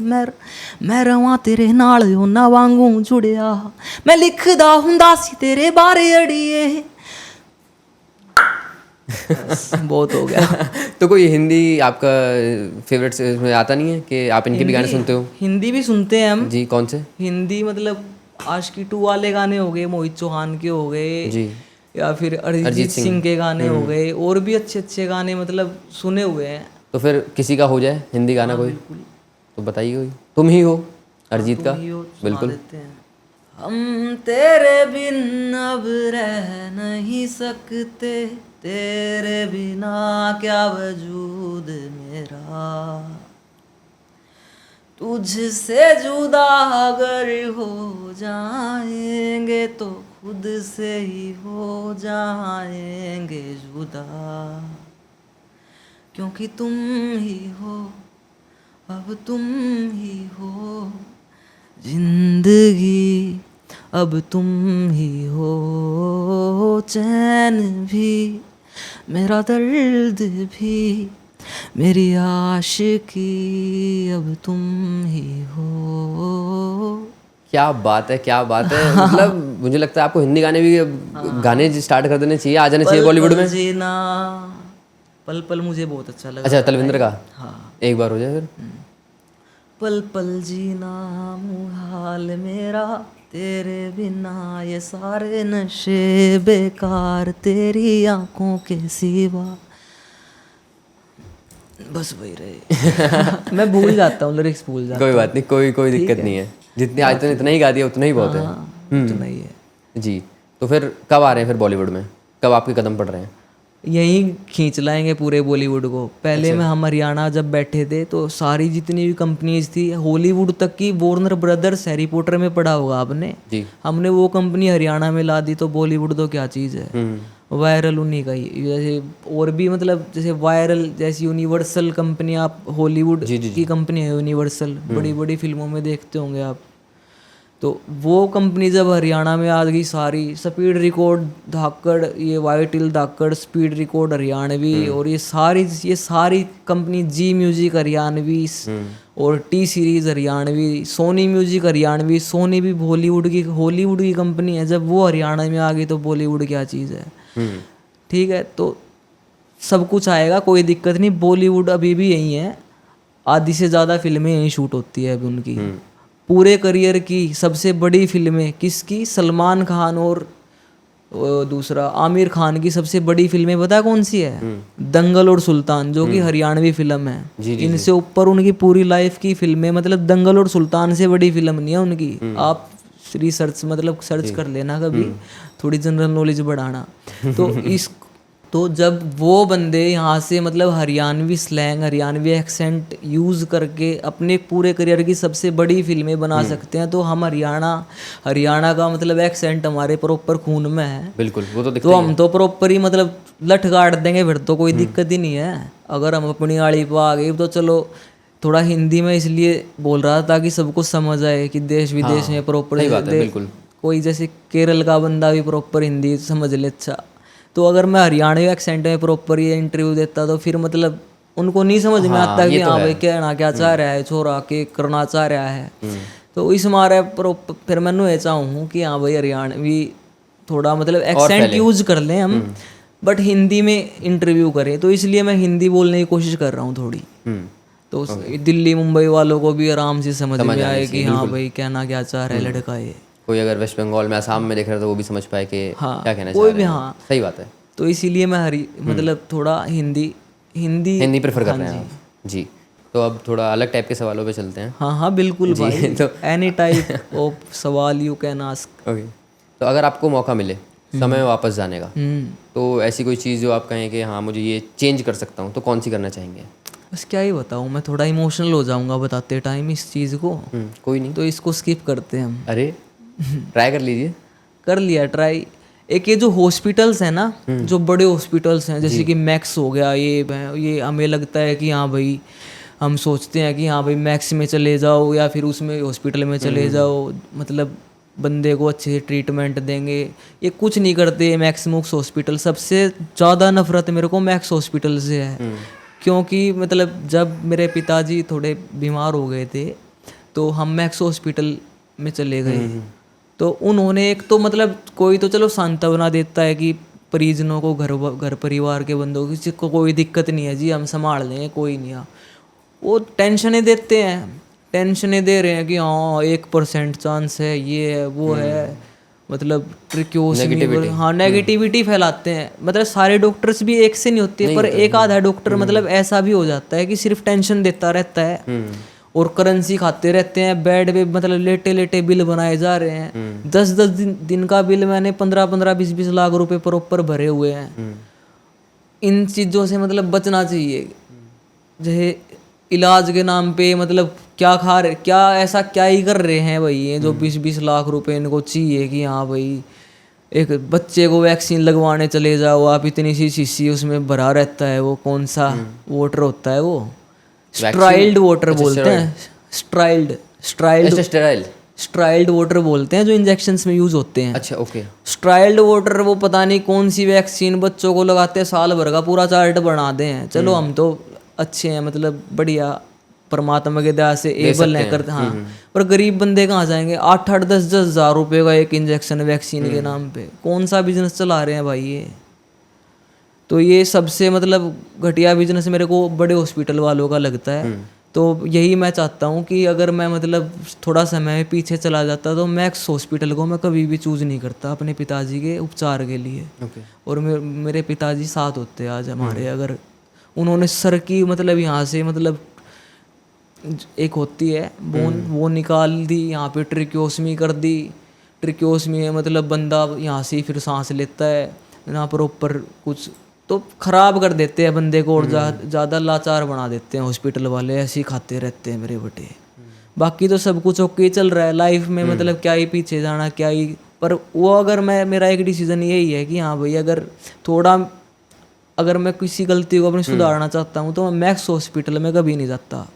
मैं रवां तेरे नाल ओना वांगू जुड़िया। मैं लिखदा हुंदा सी तेरे बारे अड़िए, बस बहुत हो गया। तो कोई हिंदी आपका फेवरेट में आता नहीं है कि आप इनके भी गाने सुनते हो? हिंदी भी सुनते हैं हम। जी, कौन से? हिंदी मतलब आशिकी 2 वाले गाने हो गए, मोहित चौहान के हो गए, जी। या फिर अरिजीत सिंह के गाने हो गए, और भी अच्छे अच्छे गाने मतलब सुने हुए हैं। तो फिर किसी का हो जाए हिंदी गाना कोई, तो बताइए कोई। तुम ही हो अरिजीत का, बिल्कुल। देते हैं। हम तेरे बिन अब रह नहीं सकते, तेरे बिना क्या वजूद मेरा, तुझसे जुदा अगर हो जाएंगे तो खुद से ही हो जाएंगे जुदा, क्योंकि तुम ही हो, अब तुम ही हो जिंदगी, अब तुम ही हो चैन भी, मेरा दर्द भी, मेरी आशिकी, अब तुम ही हो। क्या बात है, क्या बात है। मतलब मुझे लगता है आपको हिंदी गाने भी गाने स्टार्ट कर देने चाहिए, आ जाने चाहिए बॉलीवुड में। जीना, पल पल मुझे बहुत अच्छा लगा। अच्छा, तलविंदर का। हाँ, एक बार हो जाए फिर। पल पल जीना मुहाल मेरा, तेरे बिना ये सारे नशे बेकार, तेरी आंखों के सिवा, बस वही रहे। मैं भूल जाता हूँ, लिरिक्स भूल जाता कोई बात नहीं, कोई दिक्कत नहीं है। जितने आज तक इतना ही गा दिया उतना ही बहुत है। हूँ, उतना ही है। जी। तो फिर कब आ रहे हैं फिर बॉलीवुड में, कब आपके कदम पड़ रहे हैं? यहीं खींच लाएंगे पूरे बॉलीवुड को। पहले में हम हरियाणा जब बैठे थे तो सारी जितनी भी कंपनीज थी, हॉलीवुड तक की, वार्नर ब्रदर्स, हैरी पॉटर में पढ़ा होगा आपने, जी। हमने वो कंपनी हरियाणा में ला दी, तो बॉलीवुड तो क्या चीज़ है, वायरल उन्हीं का ही। जैसे और भी मतलब जैसे वायरल, जैसे यूनिवर्सल कंपनी, आप हॉलीवुड की कंपनी है यूनिवर्सल, बड़ी बड़ी फिल्मों में देखते होंगे आप। तो वो कंपनी जब हरियाणा में आ गई सारी, स्पीड रिकॉर्ड धाकड़, ये वाईटिल धाकड़, स्पीड रिकॉर्ड हरियाणवी, और ये सारी कंपनी, जी म्यूजिक हरियाणवी, और T Series Haryanvi, Sony music Haryanvi, Sony भी हॉलीवुड की कंपनी है। जब वो हरियाणा में आ गई तो बॉलीवुड क्या चीज़ है। ठीक है, तो सब कुछ आएगा, कोई दिक्कत नहीं। बॉलीवुड अभी भी यही है, आधी से ज़्यादा फिल्में यहीं शूट होती है अभी उनकी। पूरे करियर की सबसे बड़ी फिल्में किसकी? सलमान खान और दूसरा आमिर खान की सबसे बड़ी फिल्में पता है कौन सी है? दंगल और सुल्तान, जो कि हरियाणवी फिल्म है। इनसे ऊपर उनकी पूरी लाइफ की फिल्में, मतलब दंगल और सुल्तान से बड़ी फिल्म नहीं है उनकी। आप रिसर्च मतलब सर्च कर लेना कभी, थोड़ी जनरल नॉलेज बढ़ाना। तो जब वो बंदे यहाँ से मतलब Haryanvi slang, Haryanvi accent use करके अपने पूरे करियर की सबसे बड़ी फिल्में बना सकते हैं, तो हम हरियाणा का मतलब एक्सेंट हमारे प्रॉपर खून में है। बिल्कुल, वो तो दिखता तो हम तो प्रॉपर ही मतलब लठ गाड़ देंगे, फिर तो कोई दिक्कत ही नहीं है। अगर हम अपनी आड़ी पर आ गए तो चलो, थोड़ा हिंदी में इसलिए बोल रहा था ताकि सबको समझ आए कि देश विदेश में प्रॉपर, कोई जैसे केरल का बंदा भी प्रॉपर हिंदी समझ ले। अच्छा, तो अगर मैं हरियाणवी एक्सेंट में प्रॉपर ये इंटरव्यू देता तो फिर मतलब उनको नहीं समझ में आता कि हाँ भाई क्या चाह रहा है छोरा, के करना चाह रहा है। तो इस मारे फिर मैंने ये चाहूँ कि हाँ भाई हरियाणवी थोड़ा मतलब एक्सेंट यूज कर लें हम, बट हिंदी में इंटरव्यू करें। तो इसलिए मैं हिंदी बोलने की कोशिश कर रहा हूँ थोड़ी, तो दिल्ली मुंबई वालों को भी आराम से समझ में आए कि हाँ भाई कहना क्या चाह रहा है लड़का ये। कोई अगर वेस्ट बंगाल में, असम में देख रहा है तो वो भी समझ पाए कि क्या कहना चाह कोई भी, रहे हैं। हाँ सही बात है। तो इसीलिए मैं मतलब थोड़ा हिंदी प्रेफर कर रहे हैं आप। जी। तो अब थोड़ा अलग टाइप के सवालों पे चलते हैं। हाँ बिल्कुल भाई, तो एनी टाइप ऑफ सवाल यू कैन आस्क। ओके। तो अगर आपको मौका मिले समय में वापस जाने का, तो ऐसी कोई चीज़ जो आप कहें कि हाँ मुझे ये चेंज कर सकता हूँ, तो कौन सी करना चाहेंगे? बस क्या ही बताऊँ, मैं थोड़ा इमोशनल हो जाऊँगा बताते टाइम इस चीज़ को। कोई नहीं, तो इसको स्किप करते हैं हम। अरे ट्राई कर लीजिए। कर लिया ट्राई। एक ये जो हॉस्पिटल्स हैं ना, जो बड़े हॉस्पिटल्स हैं, जैसे कि मैक्स हो गया, ये हमें लगता है कि हाँ भाई, हम सोचते हैं कि हाँ भाई मैक्स में चले जाओ या फिर उसमें हॉस्पिटल में चले जाओ, मतलब बंदे को अच्छे से ट्रीटमेंट देंगे। ये कुछ नहीं करते मैक्स मुक्स हॉस्पिटल। सबसे ज़्यादा नफरत मेरे को मैक्स हॉस्पिटल से है, क्योंकि मतलब जब मेरे पिताजी थोड़े बीमार हो गए थे तो हम मैक्स हॉस्पिटल में चले गए। तो उन्होंने एक तो मतलब कोई तो चलो सांत्वना देता है कि परिजनों को, घर परिवार के बंदों को, किसी को कोई दिक्कत नहीं है जी, हम संभाल लेंगे, कोई नहीं। आप वो टेंशनें देते हैं, टेंशनें दे रहे हैं कि हाँ 1% चांस है, ये है वो है, मतलब ट्रिक्योसमी, हाँ नेगेटिविटी फैलाते हैं। मतलब सारे डॉक्टर्स भी एक से नहीं होते, पर एक आधा डॉक्टर मतलब ऐसा भी हो जाता है कि सिर्फ टेंशन देता रहता है और करेंसी खाते रहते हैं बेड पे, मतलब लेटे लेटे बिल बनाए जा रहे हैं। 10-10 दिन का बिल मैंने 15-15, 20-20 लाख रुपए प्रॉपर भरे हुए हैं। इन चीज़ों से मतलब बचना चाहिए। जैसे इलाज के नाम पे मतलब क्या खा रहे, क्या ऐसा क्या ही कर रहे हैं भाई ये, जो 20-20 लाख रुपए इनको चाहिए कि हाँ भाई एक बच्चे को वैक्सीन लगवाने चले जाओ आप, इतनी सी शीशी उसमें भरा रहता है, वो कौन सा वाटर होता है, वो स्ट्राइल्ड वाटर बोलते हैं, स्ट्राइल्ड वाटर बोलते हैं, जो इंजेक्शंस में यूज होते हैं। अच्छा, ओके। स्ट्राइल्ड वाटर वो पता नहीं कौन सी वैक्सीन बच्चों को लगाते हैं, साल भर का पूरा चार्ट बना दे हैं। चलो हम तो अच्छे हैं, मतलब बढ़िया, परमात्मा के दया से एबल है करते, हाँ। पर गरीब बंदे कहाँ जाएंगे? 8-8, 10-10 हज़ार रुपये का एक इंजेक्शन वैक्सीन के नाम पे, कौन सा बिजनेस चला रहे हैं भाई ये? तो ये सबसे मतलब घटिया बिजनेस मेरे को बड़े हॉस्पिटल वालों का लगता है। तो यही मैं चाहता हूँ कि अगर मैं मतलब थोड़ा समय पीछे चला जाता तो मैक्स हॉस्पिटल को मैं कभी भी चूज़ नहीं करता अपने पिताजी के उपचार के लिए। और मेरे पिताजी साथ होते आज हमारे, अगर उन्होंने सर की मतलब यहाँ से मतलब एक होती है बोन, वो निकाल दी, यहाँ पे ट्रिक्योसमी कर दी। ट्रिक्योसमी है मतलब बंदा यहाँ से फिर सांस लेता है ना प्रॉपर, कुछ तो खराब कर देते हैं बंदे को और ज़्यादा लाचार बना देते हैं हॉस्पिटल वाले, ऐसे ही खाते रहते हैं मेरे बेटे। बाकी तो सब कुछ ओके चल रहा है लाइफ में, मतलब क्या ही पीछे जाना, क्या ही। पर वो अगर मेरा एक डिसीजन यही है कि हाँ भाई अगर मैं किसी गलती को अपनी सुधारना चाहता हूँ तो मैं मैक्स हॉस्पिटल में कभी नहीं जाता।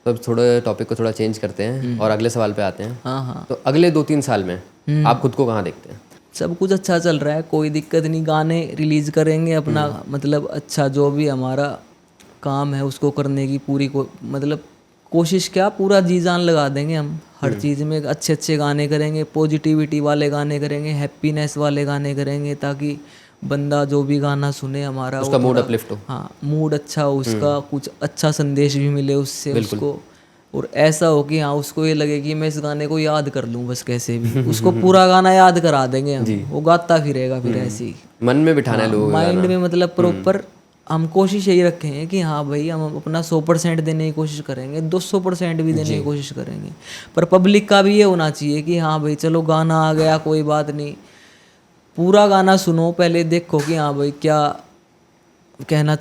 तो अब थोड़ा टॉपिक को थोड़ा चेंज करते हैं और अगले सवाल पे आते हैं। हाँ। तो अगले 2-3 साल में आप खुद को कहाँ देखते हैं? सब कुछ अच्छा चल रहा है, कोई दिक्कत नहीं। गाने रिलीज करेंगे अपना, मतलब अच्छा जो भी हमारा काम है उसको करने की पूरी मतलब कोशिश, क्या पूरा जी जान लगा देंगे हम हर चीज़ में। अच्छे अच्छे गाने करेंगे, पॉजिटिविटी वाले गाने करेंगे, हैप्पीनेस वाले गाने करेंगे, ताकि बंदा जो भी गाना सुने हमारा उसका मूड अपलिफ्ट हो। हाँ, मूड अच्छा हो उसका, कुछ अच्छा संदेश भी मिले उससे उसको, और ऐसा हो कि हाँ उसको ये लगे कि मैं इस गाने को याद कर लूँ बस कैसे भी। उसको पूरा गाना याद करा देंगे हम, वो गाता फिरेगा फिर ऐसे ही। मन में बिठाना है लोगों माइंड में, मतलब प्रॉपर हम कोशिश यही रखेंगे कि हाँ भाई हम अपना 100% देने की कोशिश करेंगे, 200% भी देने की कोशिश करेंगे। पर पब्लिक का भी ये होना चाहिए कि हाँ भाई चलो गाना आ गया कोई बात नहीं, पूरा गाना सुनो पहले, देखो कि हाँ भाई क्या कहना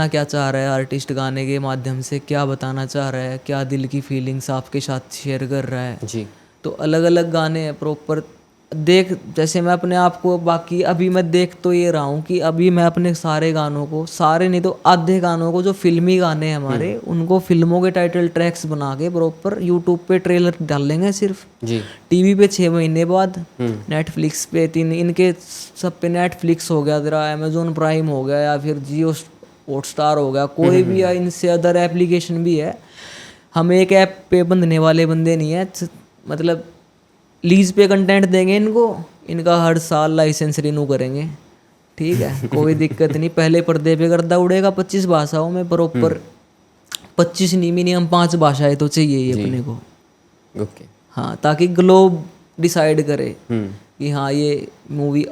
क्या चाह रहा है आर्टिस्ट, गाने के माध्यम से क्या बताना चाह रहा है, क्या दिल की फीलिंग्स आपके साथ शेयर कर रहा है जी। तो अलग अलग गाने हैं प्रॉपर। जैसे मैं अपने आप को, बाकी अभी मैं देख तो ये रहा हूँ कि अभी मैं अपने सारे गानों को, सारे नहीं तो आधे गानों को, जो फिल्मी गाने हैं हमारे, उनको फिल्मों के टाइटल ट्रैक्स बना के प्रॉपर यूट्यूब पे ट्रेलर डालेंगे सिर्फ जी। टीवी पे 6 महीने बाद, नेटफ्लिक्स पे 3, इनके सब पे, नेटफ्लिक्स हो गया तेरा, अमेजोन प्राइम हो गया, या फिर जियो हॉटस्टार हो गया, कोई भी है, इनसे अदर एप्लीकेशन भी है। हम एक ऐप पे बंधने वाले बंदे नहीं है, मतलब लीज पे कंटेंट देंगे इनको, इनका हर साल लाइसेंस रिन्यू करेंगे, ठीक है, कोई दिक्कत नहीं। पहले पर्दे पे गर्दा उड़ेगा 25 भाषाओं में प्रॉपर, 25 नहीं मिनिमम 5 भाषाएं तो चाहिए ही अपने को। ओके। हाँ, ताकि ग्लोब डिसाइड करे कि हाँ ये मूवी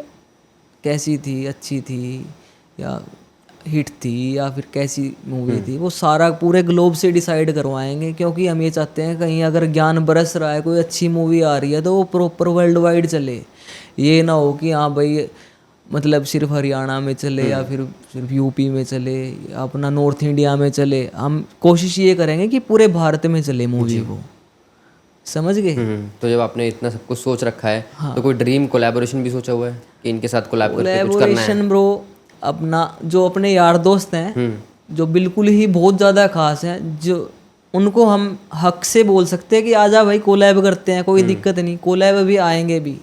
कैसी थी, अच्छी थी या हिट थी या फिर कैसी मूवी थी, वो सारा पूरे ग्लोब से डिसाइड करवाएंगे। क्योंकि हम ये चाहते हैं कहीं अगर ज्ञान बरस रहा है, कोई अच्छी मूवी आ रही है तो वो प्रॉपर वर्ल्ड वाइड चले। ये ना हो कि हाँ भाई मतलब सिर्फ हरियाणा में चले या फिर सिर्फ यूपी में चले या अपना नॉर्थ इंडिया में चले। हम कोशिश ये करेंगे कि पूरे भारत में चले मूवी वो, समझ गए। तो जब आपने इतना सब कुछ सोच रखा है, तो कोई ड्रीम कोलैबोरेशन भी सोचा हुआ है कि इनके साथ कोलैब करके कुछ करना है? ब्रो, अपना जो अपने यार दोस्त हैं जो बिल्कुल ही बहुत ज़्यादा खास हैं, जो उनको हम हक से बोल सकते हैं कि आजा भाई कोलैब करते हैं, कोई दिक्कत नहीं, कोलैब भी आएंगे भी।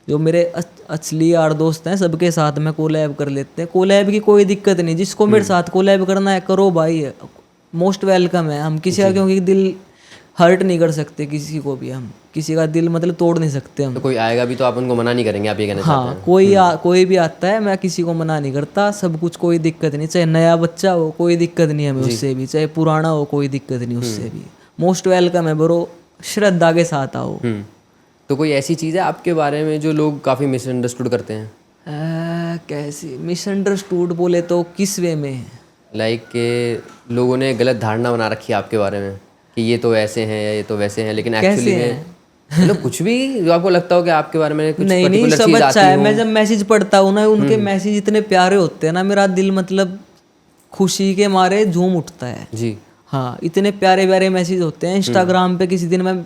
जो मेरे असली यार दोस्त हैं सबके साथ में कोलैब कर लेते हैं, कोलैब की कोई दिक्कत नहीं। जिसको मेरे साथ कोलैब करना है करो भाई, मोस्ट वेलकम है। हम किसी का क्योंकि दिल हर्ट नहीं कर सकते किसी को भी हम, किसी का दिल मतलब तोड़ नहीं सकते हम। तो कोई आएगा भी तो आप उनको मना नहीं करेंगे, आप ये कहना चाहते हैं? हाँ, कोई भी आता है, मैं किसी को मना नहीं करता, सब कुछ, कोई दिक्कत नहीं, चाहे नया बच्चा हो कोई दिक्कत नहीं हमें उससे भी, चाहे पुराना हो कोई दिक्कत नहीं उससे भी, मोस्ट वेलकम है ब्रो, श्रद्धा के साथ आओ। तो कोई ऐसी चीज़ है आपके बारे में जो लोग काफ़ी मिसअंडरस्टूड करते हैं? कैसी मिसअंडरस्टूड बोले तो किस वे में? लाइक के लोगों ने गलत धारणा बना रखी है आपके बारे में कि ये तो ऐसे हैं या ये तो वैसे हैं, लेकिन एक्चुअली में मतलब कुछ भी जो आपको लगता हो कि आपके बारे में कुछ नहीं, पर्टिकुलर सब चीज़ अच्छा आती है। हो। मैं जब मैसेज पढ़ता हूँ ना, उनके मैसेज इतने प्यारे होते हैं ना, मेरा दिल मतलब खुशी के मारे झूम उठता है। जी। हाँ, इतने प्यारे प्यारे मैसेज होते हैं। इंस्टाग्राम पे किसी दिन मैं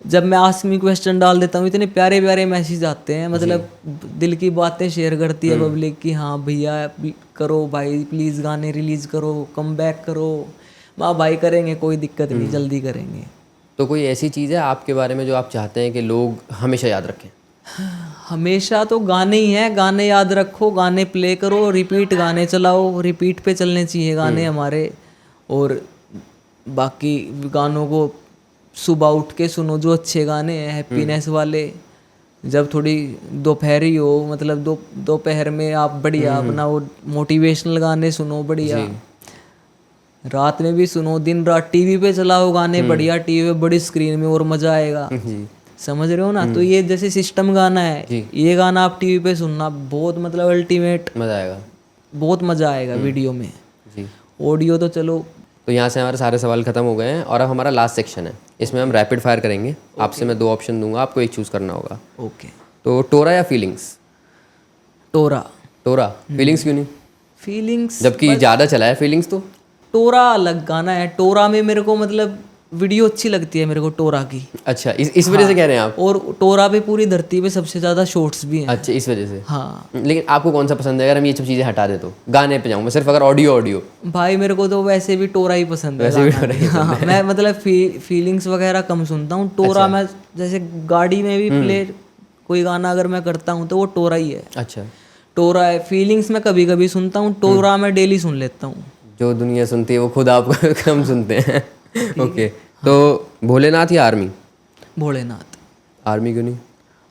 जब मैं आस्क मी क्वेश्चन डाल देता हूँ, इतने प्यारे प्यारे मैसेज आते हैं, मतलब दिल की बातें शेयर करती है पब्लिक की, हाँ भैया करो भाई, प्लीज़ गाने रिलीज करो, कम बैक करो, वाह भाई करेंगे, कोई दिक्कत नहीं, जल्दी करेंगे। तो कोई ऐसी चीज़ है आपके बारे में जो आप चाहते हैं कि लोग हमेशा याद रखें? हमेशा तो गाने ही हैं, गाने याद रखो, गाने प्ले करो, रिपीट गाने चलाओ, रिपीट पे चलने चाहिए गाने हमारे। और बाकी गानों को सुबह उठ के सुनो, जो अच्छे गाने हैं हैप्पीनेस वाले, जब थोड़ी दोपहरी हो, मतलब दोपहर में आप बढ़िया अपना वो मोटिवेशनल गाने सुनो बढ़िया, रात में भी सुनो, दिन रात टीवी पे चलाओ गाने बढ़िया, टीवी पे बड़ी स्क्रीन में और मजा आएगा। समझ रहे हो ना? तो ये जैसे सिस्टम गाना है, ये गाना आप टीवी पे सुनना, बहुत मतलब अल्टीमेट मज़ा आएगा, बहुत मजा आएगा वीडियो में। जी। ऑडियो तो चलो। तो यहाँ से हमारे सारे सवाल खत्म हो गए हैं और अब हमारा लास्ट सेक्शन है, इसमें हम रैपिड फायर करेंगे। आपसे मैं 2 ऑप्शन दूंगा, आपको एक चूज़ करना होगा। ओके। तो टोरा या फीलिंग्स? टोरा। टोरा। फीलिंग्स क्यों नहीं? फीलिंग्स जबकि ज़्यादा चला है फीलिंग्स तो। टोरा अलग गाना है, टोरा में मेरे को मतलब वीडियो अच्छी लगती है मेरे को टोरा की। अच्छा, इस वजह से कह रहे हैं आप? और टोरा पे पूरी धरती पे सबसे ज़्यादा शॉर्ट्स भी हैं। अच्छा, इस वजह से। हाँ। लेकिन आपको कौन सा पसंद है? अगर हम ये सब चीज़ें हटा दे तो गाने पे जाऊँ मैं, सिर्फ अगर ऑडियो। भाई मेरे को तो वैसे भी टोरा ही पसंद है। वैसे भी टोरा ही हाँ, मैं मतलब फीलिंग्स वगैरह कम सुनता हूँ। टोरा मैं जैसे गाड़ी में भी प्ले कोई गाना अगर मैं करता हूँ तो वो टोरा ही है। अच्छा। टोरा है। फीलिंग्स मैं कभी कभी सुनता हूँ, टोरा मैं डेली सुन लेता हूँ। जो दुनिया सुनती है वो खुद आप कम सुनते हैं। ओके। तो भोलेनाथ या आर्मी? भोलेनाथ। आर्मी क्यों नहीं?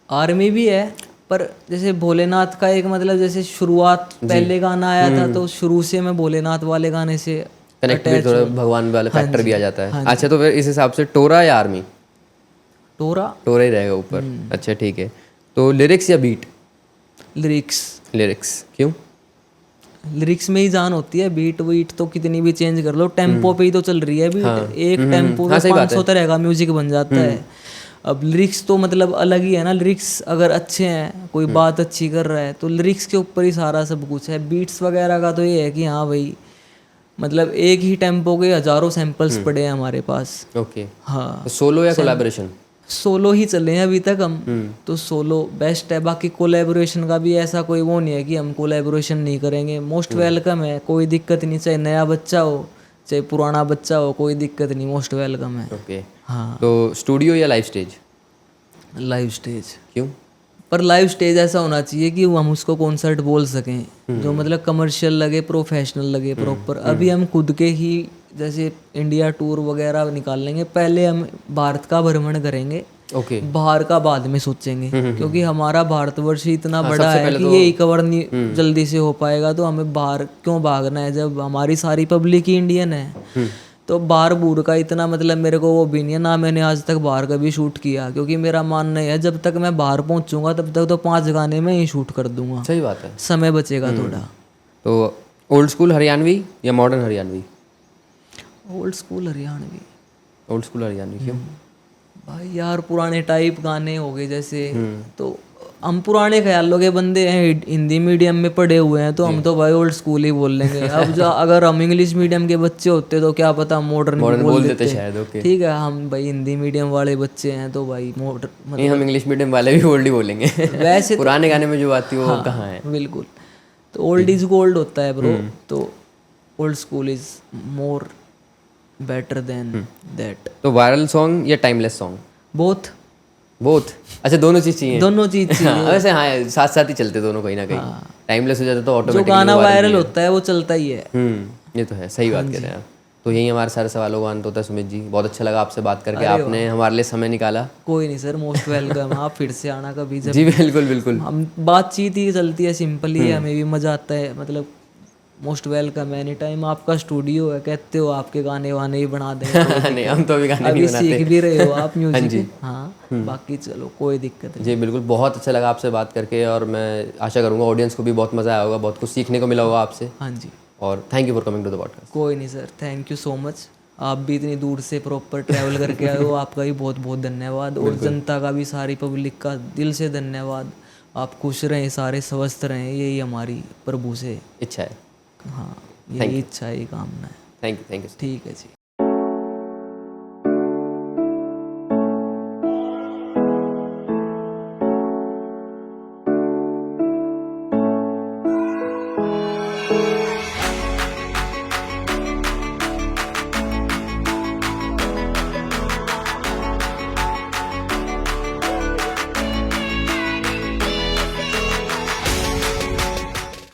आर्मी भी है, पर जैसे भोलेनाथ का एक मतलब जैसे शुरुआत पहले गाना आया था तो शुरू से मैं भोलेनाथ वाले गाने से कनेक्ट भी, थोड़ा भगवान वाला फैक्टर भी आ जाता है। अच्छा, तो फिर इस हिसाब से टोरा या आर्मी? टोरा। टोरा ही रहेगा ऊपर। अच्छा ठीक है। तो लिरिक्स या बीट? लिरिक्स। लिरिक्स क्यों? लिरिक्स में ही जान होती है, बीट वीट तो कितनी भी चेंज कर लो, टेम्पो पे ही तो चल रही है बीट। एक टेम्पो पे 500 तरह का म्यूजिक बन जाता है। अब लिरिक्स तो मतलब अलग ही है ना। लिरिक्स अगर अच्छे हैं, कोई बात अच्छी कर रहा है तो लिरिक्स के ऊपर ही सारा सब कुछ है। बीट्स वगैरह का तो ये है कि हाँ भाई, मतलब एक ही टेम्पो के हजारों सैंपल्स पड़े हैं हमारे पास। ओके। हाँ। तो सोलो या कोलैबोरेशन? सोलो ही चले हैं अभी तक हम, तो सोलो बेस्ट है। बाकी कोलैबोरेशन का भी ऐसा कोई वो नहीं है कि हम कोलैबोरेशन नहीं करेंगे, मोस्ट वेलकम है, कोई दिक्कत नहीं। चाहे नया बच्चा हो चाहे पुराना बच्चा हो, कोई दिक्कत नहीं, मोस्ट वेलकम है। ओके। हाँ। तो स्टूडियो या लाइव स्टेज? Live stage. क्यों? पर लाइव स्टेज ऐसा होना चाहिए कि हम उसको कॉन्सर्ट बोल सकें, जो मतलब कमर्शियल लगे, प्रोफेशनल लगे प्रॉपर। अभी हम खुद के ही जैसे इंडिया टूर वगैरह निकाल लेंगे, पहले हम भारत का भ्रमण करेंगे। ओके। बाहर का बाद में सोचेंगे, क्योंकि हमारा भारतवर्ष ही इतना बड़ा है कि तो ये कवर नहीं जल्दी से हो पाएगा। तो हमें बाहर क्यों भागना है जब हमारी सारी पब्लिक ही इंडियन है। तो बाहर बूढ़ का इतना मतलब मेरे को वो भी नहीं है ना। मैंने आज तक बाहर कभी शूट किया, क्योंकि मेरा मानना है जब तक मैं बाहर पहुंचूंगा तब तक तो 5 गाने में ही शूट कर दूंगा। सही बात है, समय बचेगा थोड़ा। तो ओल्ड स्कूल हरियाणवी या modern Haryanvi? Old school Haryanvi. Old school Haryanvi क्यों? भाई यार पुराने टाइप गाने हो गए जैसे, तो हम पुराने ख्यालों के बंदे हैं, हिंदी मीडियम में पढ़े हुए हैं, तो हम तो भाई ओल्ड स्कूल ही बोल लेंगे। अब जो अगर हम इंग्लिश मीडियम के बच्चे होते तो क्या पता मॉडर्न बोल देते शायद। ओके ठीक है, हम भाई हिंदी मीडियम वाले बच्चे हैं तो भाई मॉडर्न नहीं, हम इंग्लिश मीडियम वाले भी ओल्ड ही बोलेंगे। वैसे पुराने गाने में जो आती है वो कहाँ है? बिल्कुल। तो ओल्ड इज गोल्ड होता है ब्रो। तो old school is more better than that. तो वायरल सॉन्ग या टाइमलेस सॉन्ग? बोथ। बोथ? अच्छा, दोनों चीज चाहिए। दोनों चीज चाहिए। वैसे हाँ, साथ साथ ही चलते दोनों कहीं ना कहीं। टाइमलेस हो जाता तो जो ऑटोमेटिकली गाना वायरल होता है वो चलता ही है। ये तो है, सही बात कह रहे हैं आप। तो यही हमारे सारे सवालों का अंत होता है। सुमित जी, बहुत अच्छा लगा आपसे बात करके, आपने हमारे लिए समय निकाला। कोई नहीं सर, मोस्ट वेलकम। आप फिर से आना कभी, जब जी बिल्कुल बिल्कुल। हम बातचीत ही चलती है, सिंपल ही, हमें भी मज़ा आता है। मतलब मोस्ट वेलकम एनी टाइम। आपका स्टूडियो है, कहते हो आपके गाने वाने भी बना देंगे, कोई दिक्कत नहीं, हम तो अभी गाने नहीं अभी बनाते। सीख भी रहे हो आप म्यूजिक। जी। हाँ, बाकी चलो कोई दिक्कत नहीं। जी बिल्कुल, बहुत अच्छा लगा आपसे बात करके, और मैं आशा करूँगा ऑडियंस को भी बहुत मज़ा आया होगा, बहुत कुछ सीखने को मिला होगा आपसे। हाँ जी, और thank you for coming to the podcast. कोई नहीं sir, thank you so much. आप भी इतनी दूर से प्रॉपर ट्रैवल करके आए हो, आपका भी बहुत बहुत धन्यवाद। और जनता का भी, सारी पब्लिक का दिल से धन्यवाद। आप खुश रहें, सारे स्वस्थ रहें, यही हमारी प्रभु से इच्छा है। हाँ, यही इच्छा है, यही कामना है। Thank you. ठीक है जी।